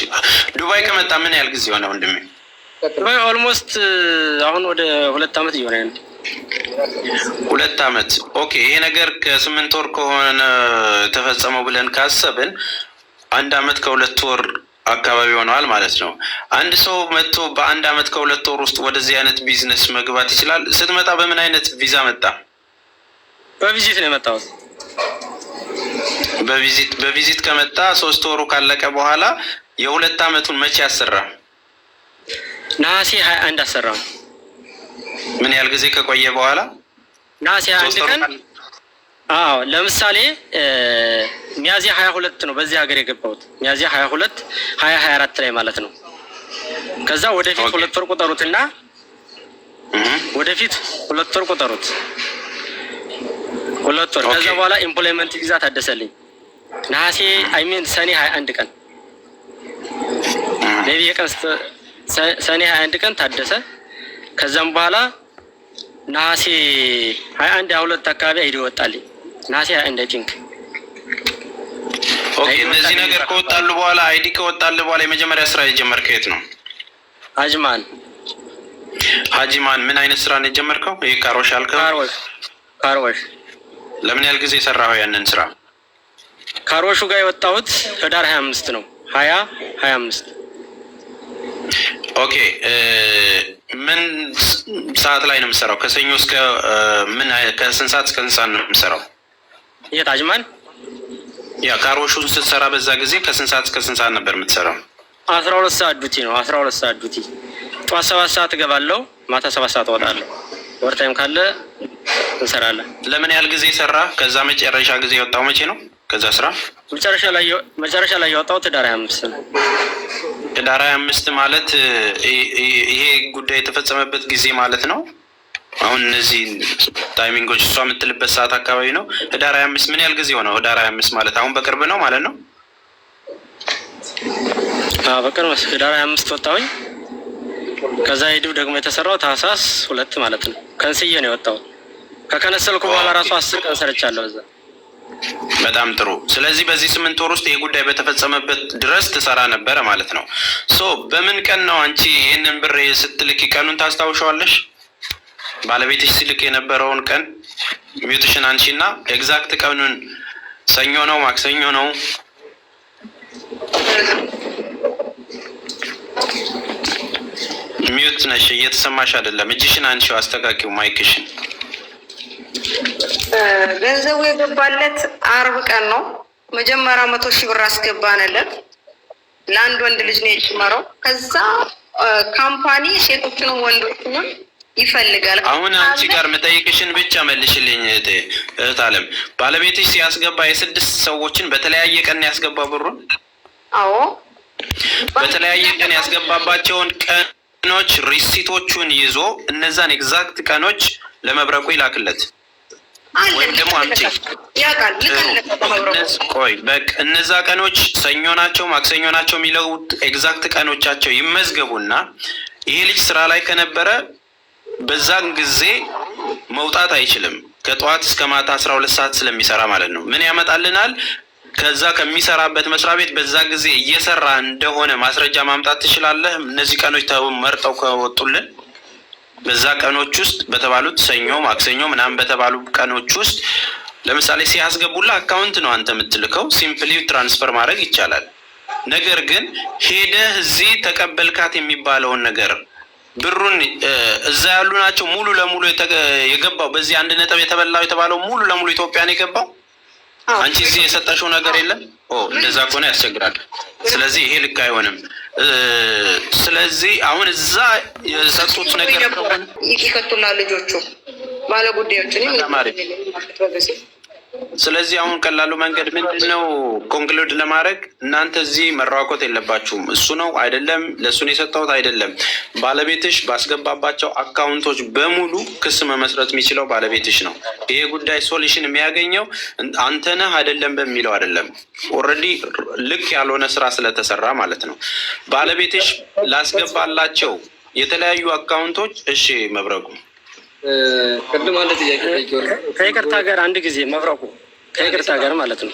ዱባይ ከመጣ ምን ያህል ጊዜ ሆነ ወንድሜ? ዱባይ ኦልሞስት አሁን ወደ 2 ዓመት እየሆነ ነው። 2 ዓመት ኦኬ። ይሄ ነገር ከ8 ወር ከሆነ ተፈጸመው ብለን ካሰብን 1 ዓመት ከ2 ወር አካባቢ ሆነዋል ማለት ነው። አንድ ሰው መጥቶ በ1 ዓመት ከ2 ወር ውስጥ ወደዚህ አይነት ቢዝነስ መግባት ይችላል? ስትመጣ በምን አይነት ቪዛ መጣ? በቪዚት ነው የመጣሁት። በቪዚት ከመጣ 3 ወሩ ካለቀ በኋላ የ2 ዓመቱን መቼ አሰራ? ነሐሴ 21 አሰራ። ምን ያህል ጊዜ ከቆየ በኋላ? ነሐሴ 21 ቀን። አዎ ለምሳሌ ሚያዝያ 22 ነው በዚህ ሀገር የገባሁት። ሚያዝያ 22 2024 ላይ ማለት ነው። ከዛ ወደፊት 2 ወር ቁጠሩትና ወደፊት 2 ወር ቁጠሩት። 2 ወር ከዛ በኋላ ኢምፕሎይመንት ቪዛ ታደሰልኝ። ነሐሴ ሰኔ 21 ቀን ለዚህ የቀን ሰኔ 21 ቀን ታደሰ። ከዛም በኋላ ነሐሴ 21 22 አካባቢ አይዲ ወጣልኝ። ነሐሴ 21 አይ ቲንክ። ኦኬ እነዚህ ነገር ከወጣሉ በኋላ አይዲ ከወጣሉ በኋላ የመጀመሪያ ስራ የጀመርከው የት ነው? ሀጂማን ምን አይነት ስራ ነው የጀመርከው? ይሄ ካሮሽ አልከው? ካሮሽ። ለምን ያህል ጊዜ ሰራኸው ያንን ስራ? ካሮሹ ጋር የወጣሁት ህዳር 25 ነው 2025። ኦኬ ምን ሰዓት ላይ ነው የምሰራው? ከሰኞ እስከ ምን ከስንት ሰዓት እስከ ስንት ሰዓት ነው የምሰራው? የት አጅማን? ያ ካሮሹን ስትሰራ በዛ ጊዜ ከስንት ሰዓት እስከ ስንት ሰዓት ነበር የምትሰራው? 12 ሰዓት ዱቲ ነው። 12 ሰዓት ዱቲ። ጠዋት 7 ሰዓት እገባለሁ፣ ማታ 7 ሰዓት እወጣለሁ። ወርታይም ካለ እንሰራለን። ለምን ያህል ጊዜ ሰራ? ከዛ መጨረሻ ጊዜ የወጣው መቼ ነው? ከዛ ስራ መጨረሻ ላይ የወጣሁት ህዳር 25 ነው። ህዳር 25 ማለት ይሄ ጉዳይ የተፈጸመበት ጊዜ ማለት ነው። አሁን እነዚህ ታይሚንጎች እሷ የምትልበት ሰዓት አካባቢ ነው። ህዳር 25 ምን ያህል ጊዜ ሆነው? ህዳር 25 ማለት አሁን በቅርብ ነው ማለት ነው። በቅርብ ህዳር 25 ወጣሁኝ። ከዛ ሄዱ ደግሞ የተሰራው ታህሳስ 2 ማለት ነው። ከንስዬ ነው የወጣው። ከከነሰልኩ በኋላ ራሱ 10 ቀን ሰርቻለሁ እዛ። በጣም ጥሩ። ስለዚህ በዚህ 8 ወር ውስጥ ይሄ ጉዳይ በተፈጸመበት ድረስ ትሰራ ነበረ ማለት ነው። በምን ቀን ነው አንቺ ይህንን ብር ስትልክ ቀኑን ታስታውሻለሽ? ባለቤትሽ ሲልክ የነበረውን ቀን ሚዩትሽን አንቺና ኤግዛክት ቀኑን። ሰኞ ነው ማክሰኞ ነው? ሚዩት ነሽ፣ እየተሰማሽ አይደለም። እጅሽን አንቺው አስተካኪው ማይክሽን። ገንዘቡ የገባለት አርብ ቀን ነው። መጀመሪያ 100,000 ብር አስገባንለት። ለአንድ ወንድ ልጅ ነው የጨመረው። ከዛ ካምፓኒ ሴቶችንም ወንዶችንም ይፈልጋል። አሁን አንቺ ጋር መጠይቅሽን ብቻ መልሽልኝ እህት አለም። ባለቤትሽ ሲያስገባ የ6 ሰዎችን በተለያየ ቀን ያስገባ ብሩን? አዎ በተለያየ ቀን ያስገባባቸውን ቀኖች ሪሲቶቹን ይዞ እነዛን ኤግዛክት ቀኖች ለመብረቁ ይላክለት። ወይም ደግሞ አምጪ ቆይ በቃ እነዛ ቀኖች ሰኞ ናቸው ማክሰኞ ናቸው የሚለው ኤግዛክት ቀኖቻቸው ይመዝገቡና ይሄ ልጅ ስራ ላይ ከነበረ በዛን ጊዜ መውጣት አይችልም። ከጠዋት እስከ ማታ 12 ሰዓት ስለሚሰራ ማለት ነው። ምን ያመጣልናል? ከዛ ከሚሰራበት መስሪያ ቤት በዛ ጊዜ እየሰራ እንደሆነ ማስረጃ ማምጣት ትችላለህ። እነዚህ ቀኖች ተመርጠው ከወጡልን በዛ ቀኖች ውስጥ በተባሉት ሰኞ ማክሰኞ ምናምን በተባሉ ቀኖች ውስጥ ለምሳሌ ሲያስገቡላ አካውንት ነው አንተ የምትልከው፣ ሲምፕሊ ትራንስፈር ማድረግ ይቻላል። ነገር ግን ሄደህ እዚህ ተቀበልካት የሚባለውን ነገር ብሩን እዛ ያሉ ናቸው ሙሉ ለሙሉ የገባው በዚህ 1 ነጥብ የተበላው የተባለው ሙሉ ለሙሉ ኢትዮጵያን የገባው አንቺ እዚህ የሰጠሽው ነገር የለም። እንደዛ ከሆነ ያስቸግራል። ስለዚህ ይሄ ልክ አይሆንም። ስለዚህ አሁን እዛ የሰጡት ነገር ይከቱላል ልጆቹ ባለ ጉዳዮችን ስለዚህ አሁን ቀላሉ መንገድ ምንድነው? ኮንክሉድ ለማድረግ እናንተ እዚህ መራቆት የለባችሁም። እሱ ነው አይደለም፣ ለሱ ነው የሰጠሁት አይደለም። ባለቤትሽ ባስገባባቸው አካውንቶች በሙሉ ክስ መመስረት የሚችለው ባለቤትሽ ነው። ይሄ ጉዳይ ሶሉሽን የሚያገኘው አንተ ነህ አይደለም በሚለው አይደለም። ኦልሬዲ ልክ ያልሆነ ስራ ስለተሰራ ማለት ነው። ባለቤትሽ ላስገባላቸው የተለያዩ አካውንቶች እሺ መብረቁ ቅድም አንድ ጥያቄ ከይቅርታ ጋር አንድ ጊዜ መብረቁ ከይቅርታ ጋር ማለት ነው።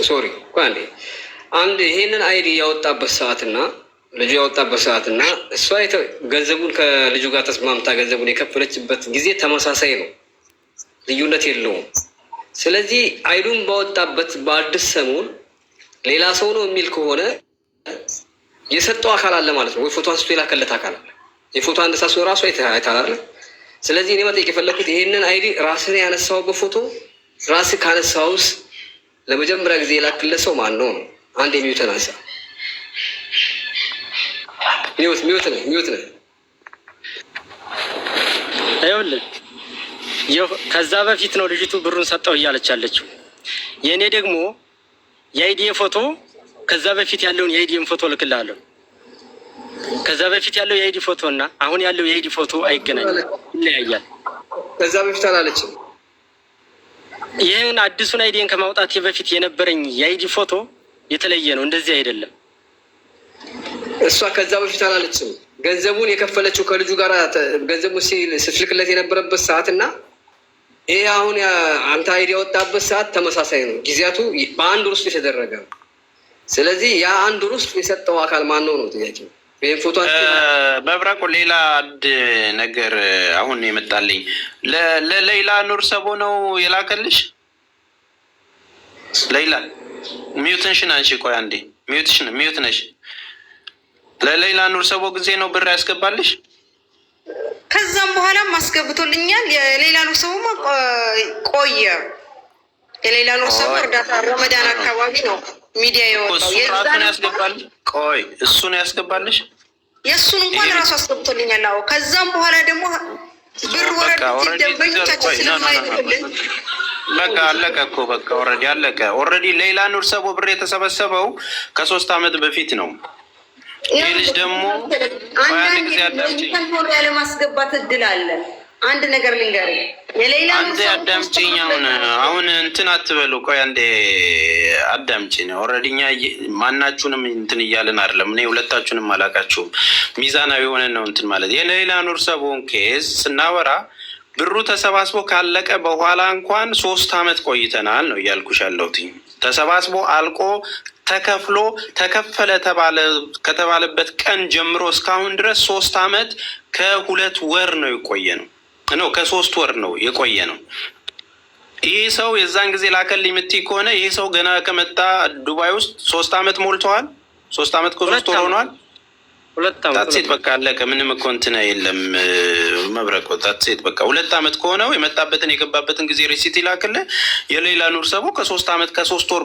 ሶሪ አንድ ይሄንን አይዲ ያወጣበት ሰዓትና ልጁ ያወጣበት ሰዓትና እሷ ገንዘቡን ከልጁ ጋር ተስማምታ ገንዘቡን የከፈለችበት ጊዜ ተመሳሳይ ነው፣ ልዩነት የለውም። ስለዚህ አይዱን ባወጣበት በአዲስ ሰሞን ሌላ ሰው ነው የሚል ከሆነ የሰጠው አካል አለ ማለት ነው፣ ወይ ፎቶ አንስቶ የላከለት አካል አለ። የፎቶ አነሳሱ ራሱ አይታላል። ስለዚህ እኔ መጠየቅ የፈለኩት ይሄንን አይዲ ራስን ያነሳውበት ፎቶ ራስህ ካነሳውስ ለመጀመሪያ ጊዜ የላክለት ሰው ማን ነው? አንድ የሚዩትን አንሳ። ሚዩት ነው። ይኸውልህ ከዛ በፊት ነው ልጅቱ ብሩን ሰጠው እያለች ያለችው። የእኔ ደግሞ የአይዲ ፎቶ ከዛ በፊት ያለውን የአይዲን ፎቶ ልክልሃለሁ። ከዛ በፊት ያለው የአይዲ ፎቶ እና አሁን ያለው የአይዲ ፎቶ አይገናኝም፣ ይለያያል። ከዛ በፊት አላለችም። ይህን አዲሱን አይዲን ከማውጣት በፊት የነበረኝ የአይዲ ፎቶ የተለየ ነው፣ እንደዚህ አይደለም። እሷ ከዛ በፊት አላለችም። ገንዘቡን የከፈለችው ከልጁ ጋር ገንዘቡን ስትልክለት የነበረበት ሰዓት እና ይሄ አሁን አንተ አይዲ ያወጣበት ሰዓት ተመሳሳይ ነው። ጊዜያቱ በአንድ ወር ውስጥ የተደረገ ነው። ስለዚህ ያ አንድ ወር ውስጥ የሰጠው አካል ማን ነው ነው ጥያቄ። መብራቁ ሌላ አንድ ነገር አሁን የመጣልኝ ለሌላ ኑር ሰቦ ነው የላከልሽ። ሌላ ሚዩትንሽን አንቺ ቆይ አንዴ ሚዩት ነሽ። ለሌላ ኑር ሰቦ ጊዜ ነው ብር ያስገባልሽ። ከዛም በኋላም አስገብቶልኛል። የሌላ ኑር ሰቦ ቆየ። የሌላ ኑር ሰቦ እርዳታ ረመዳን አካባቢ ነው ሚዲያ የወጣው። የዛን ያስገባል። ቆይ እሱ ነው ያስገባልሽ። የእሱን እንኳን ራሱ አስገብቶልኛል። አዎ ከዛም በኋላ ደግሞ ብር ወረድ ደንበኞቻችን ስለማይልክልን በቃ አለቀ እኮ በቃ ኦልሬዲ አለቀ። ኦልሬዲ ሌላ ኑር ሰቦ ብር የተሰበሰበው ከ3 ዓመት በፊት ነው። ይህ ልጅ ደግሞ አንድ ጊዜ ያለ ማስገባት እድል አለ። አንድ ነገር ልንገርህ፣ የሌላ አንዴ አዳምጪኝ። አሁን እንትን አትበሉ። ቆይ አንዴ አዳምጪኝ። ኦልሬዲ እኛ ማናችሁንም እንትን እያልን አይደለም። እኔ ሁለታችሁንም አላውቃችሁም። ሚዛናዊ የሆነን ነው እንትን ማለት የሌላ ኑር ሰቦን ኬዝ ስናወራ ብሩ ተሰባስቦ ካለቀ በኋላ እንኳን 3 ዓመት ቆይተናል ነው እያልኩሽ ያለሁት። ተሰባስቦ አልቆ ተከፍሎ ተከፈለ ከተባለበት ቀን ጀምሮ እስካሁን ድረስ 3 ዓመት ከ2 ወር ነው የቆየ ነው። ከ3 ወር ነው የቆየ ነው። ይህ ሰው የዛን ጊዜ ላከልኝ የምትይ ከሆነ ይህ ሰው ገና ከመጣ ዱባይ ውስጥ 3 ዓመት ሞልተዋል። 3 ዓመት ከ3 ወር ሆኗል። ታትሴት በቃ አለቀ። ምንም እኮ እንትን የለም መብረቆ ታትሴት በቃ 2 ዓመት ከሆነው የመጣበትን የገባበትን ጊዜ ሪሲት ይላክልህ። የሌላ ኑር ሰቦ ከ3 ዓመት ከ3 ወር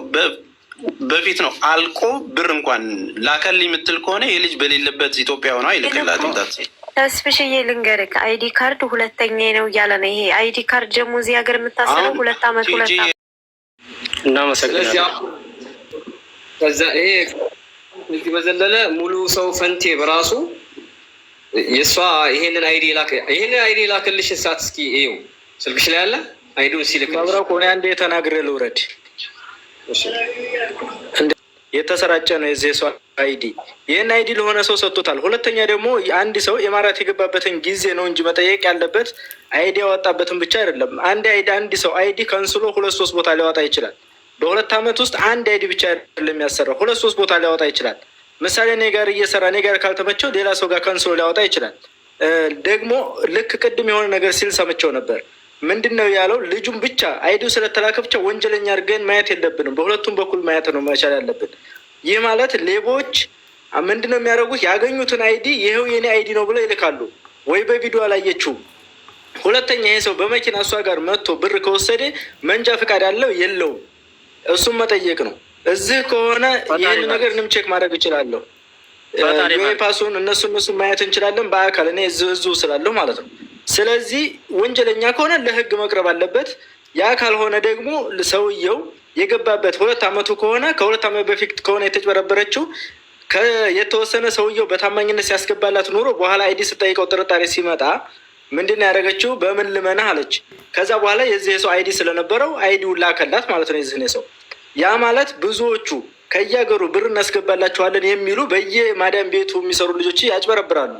በፊት ነው አልቆ ብር እንኳን ላከልኝ የምትል ከሆነ ይህ ልጅ በሌለበት ኢትዮጵያ ሆነ አይልክላትም። ታትሴት ተስፍሽዬ ልንገርህ፣ አይዲ ካርድ 2ኛ ነው እያለ ነው። ይሄ አይዲ ካርድ ደግሞ እዚህ ሀገር የምታሰረው 2 ዓመት እናመሰግናለን። ከዛ ይሄ እዚህ በዘለለ ሙሉ ሰው ፈንቴ በራሱ የእሷ ይሄንን አይዲ ላክልሽ ሰዓት እስኪ ይኸው ስልክሽ ላይ አለ አይዲውን ሲልክ መብረቁ እኔ አንዴ ተናግሬ ልውረድ። የተሰራጨ ነው የዚህ ሰው አይዲ። ይህን አይዲ ለሆነ ሰው ሰጥቶታል። ሁለተኛ ደግሞ አንድ ሰው ኢማራት የገባበትን ጊዜ ነው እንጂ መጠየቅ ያለበት አይዲ ያወጣበትን ብቻ አይደለም። አንድ ሰው አይዲ ከንስሎ 2-3 ቦታ ሊያወጣ ይችላል። በ2 ዓመት ውስጥ አንድ አይዲ ብቻ አይደለም የሚያሰራው፣ 2-3 ቦታ ሊያወጣ ይችላል። ምሳሌ እኔ ጋር እየሰራ እኔ ጋር ካልተመቸው ሌላ ሰው ጋር ከንስሎ ሊያወጣ ይችላል። ደግሞ ልክ ቅድም የሆነ ነገር ሲል ሰምቸው ነበር። ምንድን ነው ያለው? ልጁም ብቻ አይዲው ስለተላከ ብቻ ወንጀለኛ አድርገን ማየት የለብንም። በሁለቱም በኩል ማየት ነው መቻል ያለብን። ይህ ማለት ሌቦች ምንድን ነው የሚያደርጉት? ያገኙትን አይዲ ይኸው የኔ አይዲ ነው ብለው ይልካሉ። ወይ በቪዲዮ አላየችውም። ሁለተኛ ይሄ ሰው በመኪና እሷ ጋር መጥቶ ብር ከወሰደ መንጃ ፈቃድ አለው የለውም? እሱም መጠየቅ ነው። እዚህ ከሆነ ይህን ነገር እንም ቼክ ማድረግ እችላለሁ። ፓሱን እነሱ ማየት እንችላለን በአካል እኔ እዚሁ ስላለሁ ማለት ነው። ስለዚህ ወንጀለኛ ከሆነ ለህግ መቅረብ አለበት። ያ ካልሆነ ደግሞ ሰውየው የገባበት 2 ዓመቱ ከሆነ ከ2 ዓመት በፊት ከሆነ የተጭበረበረችው የተወሰነ ሰውየው በታማኝነት ሲያስገባላት ኑሮ በኋላ አይዲ ስጠይቀው ጥርጣሬ ሲመጣ ምንድን ነው ያደረገችው? በምን ልመናህ አለች። ከዛ በኋላ የዚህ ሰው አይዲ ስለነበረው አይዲውን ላከላት ማለት ነው የዚህ ሰው። ያ ማለት ብዙዎቹ ከየሀገሩ ብር እናስገባላቸዋለን የሚሉ በየማዳም ቤቱ የሚሰሩ ልጆች ያጭበረብራሉ።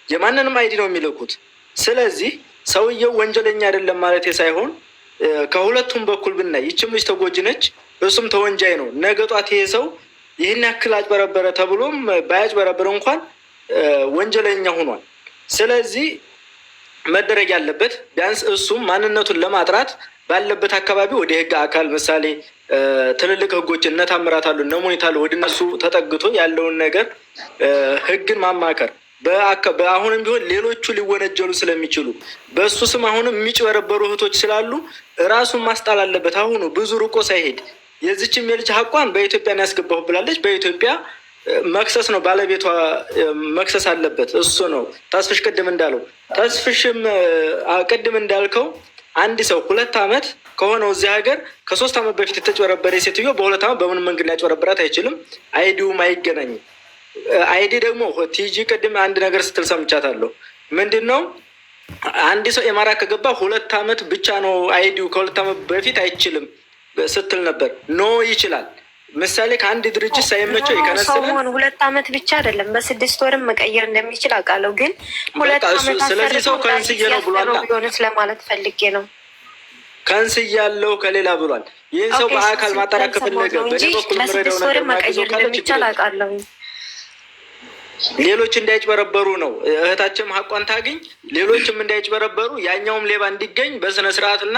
የማንንም አይዲ ነው የሚልኩት። ስለዚህ ሰውየው ወንጀለኛ አይደለም ማለት ሳይሆን ከሁለቱም በኩል ብናይ ይችም ልጅ ተጎጂ ነች፣ እሱም ተወንጃይ ነው። ነገ ጧት ይሄ ሰው ይህን ያክል አጭበረበረ ተብሎም ባያጭበረበረ እንኳን ወንጀለኛ ሆኗል። ስለዚህ መደረግ ያለበት ቢያንስ እሱም ማንነቱን ለማጥራት ባለበት አካባቢ ወደ ህግ አካል ምሳሌ ትልልቅ ህጎች እነ ታምራት አሉ እነ ሙኒት አሉ ወደ እነሱ ተጠግቶ ያለውን ነገር ህግን ማማከር በአሁንም ቢሆን ሌሎቹ ሊወነጀሉ ስለሚችሉ በእሱ ስም አሁንም የሚጭበረበሩ እህቶች ስላሉ ራሱን ማስጣል አለበት። አሁኑ ብዙ ርቆ ሳይሄድ የዚችም የልጅ ሀቋን በኢትዮጵያ ያስገባሁ ብላለች። በኢትዮጵያ መክሰስ ነው ባለቤቷ መክሰስ አለበት። እሱ ነው ተስፍሽ ቅድም እንዳለው። ተስፍሽም ቅድም እንዳልከው አንድ ሰው 2 ዓመት ከሆነው እዚህ ሀገር ከ3 ዓመት በፊት የተጭበረበረ ሴትዮ በ2 ዓመት በምን መንገድ ሊያጭበረብራት አይችልም። አይዲውም አይገናኝም። አይዲ ደግሞ ቲጂ ቅድም አንድ ነገር ስትል ሰምቻታለሁ። ምንድን ነው አንድ ሰው ኢማራት ከገባ 2 ዓመት ብቻ ነው አይዲው፣ ከ2 ዓመት በፊት አይችልም ስትል ነበር። ኖ ይችላል። ምሳሌ ከአንድ ድርጅት ሳይመቸው ይከነስላል። 2 ዓመት ብቻ አይደለም በ6 ወርም መቀየር እንደሚችል አውቃለሁ። ግን 2 ዓመት ስለዚህ ሰው ከንስዬ ነው ብሏል። ቢሆንስ ለማለት ፈልጌ ነው። ከንስዬ ያለው ከሌላ ብሏል። ይህን ሰው በአካል ማጣራት ከፈለገ በኔ በኩል ምረዳው ነገር መቀየር እንደሚቻል አውቃለሁ። ሌሎች እንዳይጭበረበሩ ነው። እህታችን ሀቋን ታገኝ፣ ሌሎችም እንዳይጭበረበሩ፣ ያኛውም ሌባ እንዲገኝ በስነ ስርዓትና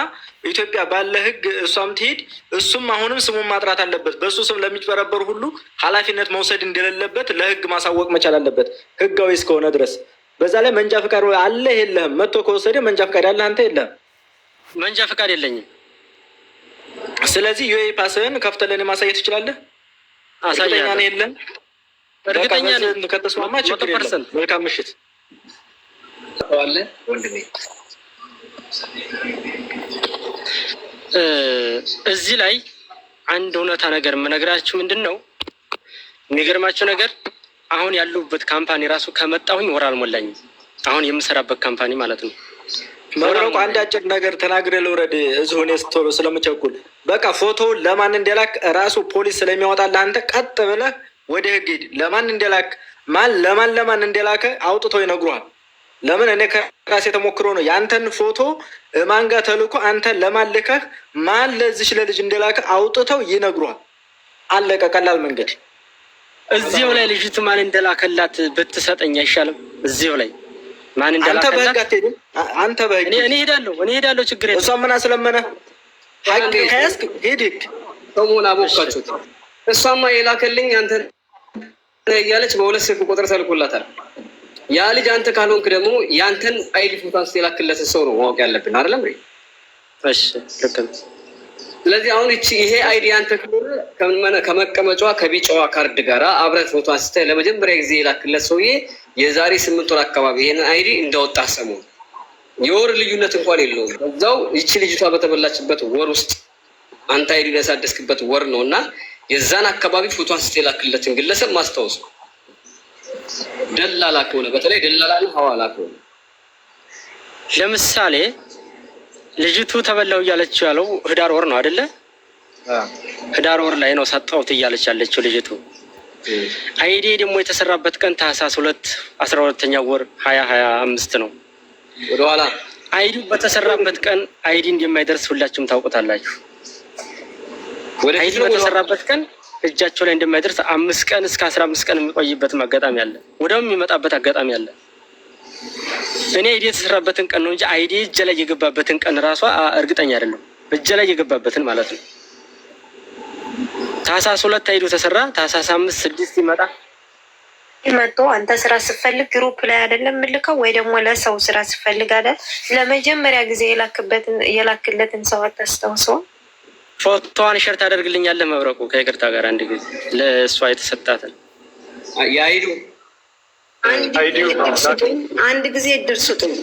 ኢትዮጵያ ባለ ህግ እሷም ትሄድ፣ እሱም አሁንም ስሙን ማጥራት አለበት። በእሱ ስም ለሚጭበረበሩ ሁሉ ኃላፊነት መውሰድ እንደሌለበት ለህግ ማሳወቅ መቻል አለበት፣ ህጋዊ እስከሆነ ድረስ። በዛ ላይ መንጃ ፈቃድ አለ የለህም? መጥቶ ከወሰደ መንጃ ፈቃድ አለ፣ አንተ የለህም። መንጃ ፈቃድ የለኝም። ስለዚህ ዩኤ ፓስህን ከፍተለን ማሳየት ትችላለህ። አሳየኛ ነው የለም እርግጠኛ ነኝ። ከተስማማ ችግር የለም። መልካም ምሽት አለ ወንድሜ። እዚህ ላይ አንድ እውነታ ነገር የምነግራችሁ ምንድን ነው የሚገርማችሁ ነገር፣ አሁን ያሉበት ካምፓኒ ራሱ ከመጣሁኝ ወር አልሞላኝም። አሁን የምሰራበት ካምፓኒ ማለት ነው። መብረቁ አንድ አጭር ነገር ተናግሬ ልውረድ። እዚሁ እኔ ቶሎ ስለምቸኩል በቃ ፎቶውን ለማን እንደላክ ራሱ ፖሊስ ስለሚያወጣልህ አንተ ቀጥ ብለህ ወደ ህግ ሂድ። ለማን እንደላክ ለማን እንደላከ አውጥቶ ይነግሯል። ለምን እኔ ከራሴ ተሞክሮ ነው። ያንተን ፎቶ ማን ጋር ተልኮ አንተ ለማን ልከህ ማን ለዚች ለልጅ እንደላከ አውጥተው ይነግሯል። አለቀ። ቀላል መንገድ። እዚሁ ላይ ልጅቱ ማን እንደላከላት ብትሰጠኝ አይሻልም? እዚሁ ላይ ማን እንደላከላት አንተ በህግ አትሄድም? አንተ በህግ እኔ ሄዳለሁ ችግር የለም። እሷ ምን አስለመነ? ሀቅ ከያዝክ ሂድ። ሰሞኑን አቦካችሁት። እሷማ የላከልኝ አንተ እያለች በ2 ስልክ ቁጥር ተልኮላታል። ያ ልጅ አንተ ካልሆንክ ደግሞ ያንተን አይዲ ፎቶ አንስተ የላክለትን ሰው ነው ማወቅ ያለብን አይደለም? እሺ ልክ ነው። ስለዚህ አሁን ይሄ አይዲ አንተ ከሆነ ከመቀመጫዋ ከቢጫዋ ካርድ ጋራ አብረህ ፎቶ አንስተ ለመጀመሪያ ጊዜ የላክለት ሰውዬ የዛሬ 8 ወር አካባቢ ይሄንን አይዲ እንዳወጣ ሰሞኑን የወር ልዩነት እንኳን የለውም። በዛው ይቺ ልጅቷ በተበላችበት ወር ውስጥ አንተ አይዲ ያሳደስክበት ወር ነው እና የዛን አካባቢ ፎቶ አንስተ የላክለትን ግለሰብ ማስታወስ ነው። ደላላ ከሆነ በተለይ ደላላ ሐዋላ ከሆነ ለምሳሌ ልጅቱ ተበላው እያለችው ያለው ህዳር ወር ነው አይደለ? ህዳር ወር ላይ ነው ሰጠሁት እያለች ያለችው ልጅቱ። አይዲ ደግሞ የተሰራበት ቀን ታህሳስ 2 12ኛ ወር 2025 ነው። ወደኋላ አይዲ በተሰራበት ቀን አይዲ እንደማይደርስ ሁላችሁም ታውቁታላችሁ። አይዲ በተሰራበት ቀን እጃቸው ላይ እንደማይደርስ 5 ቀን እስከ 15 ቀን የሚቆይበት አጋጣሚ አለ። ወደውም የሚመጣበት አጋጣሚ አለ። እኔ አይዲ የተሰራበትን ቀን ነው እንጂ አይዲ እጅ ላይ የገባበትን ቀን ራሷ እርግጠኛ አይደለም። እጅ ላይ የገባበትን ማለት ነው። ታህሳስ 2 አይዲ ተሰራ። ታህሳስ 5 6 ይመጣ መጥቶ አንተ ስራ ስትፈልግ ግሩፕ ላይ አይደለም ምልከው ወይ ደግሞ ለሰው ስራ ስትፈልግ አይደል? ለመጀመሪያ ጊዜ የላክለትን ሰው አታስታውሰው? ፎቶዋን ሸርት አደርግልኛለህ መብረቁ ከይቅርታ ጋር አንድ ጊዜ ለእሷ የተሰጣትን የአይዱ አንድ ጊዜ ድርሱጥኝ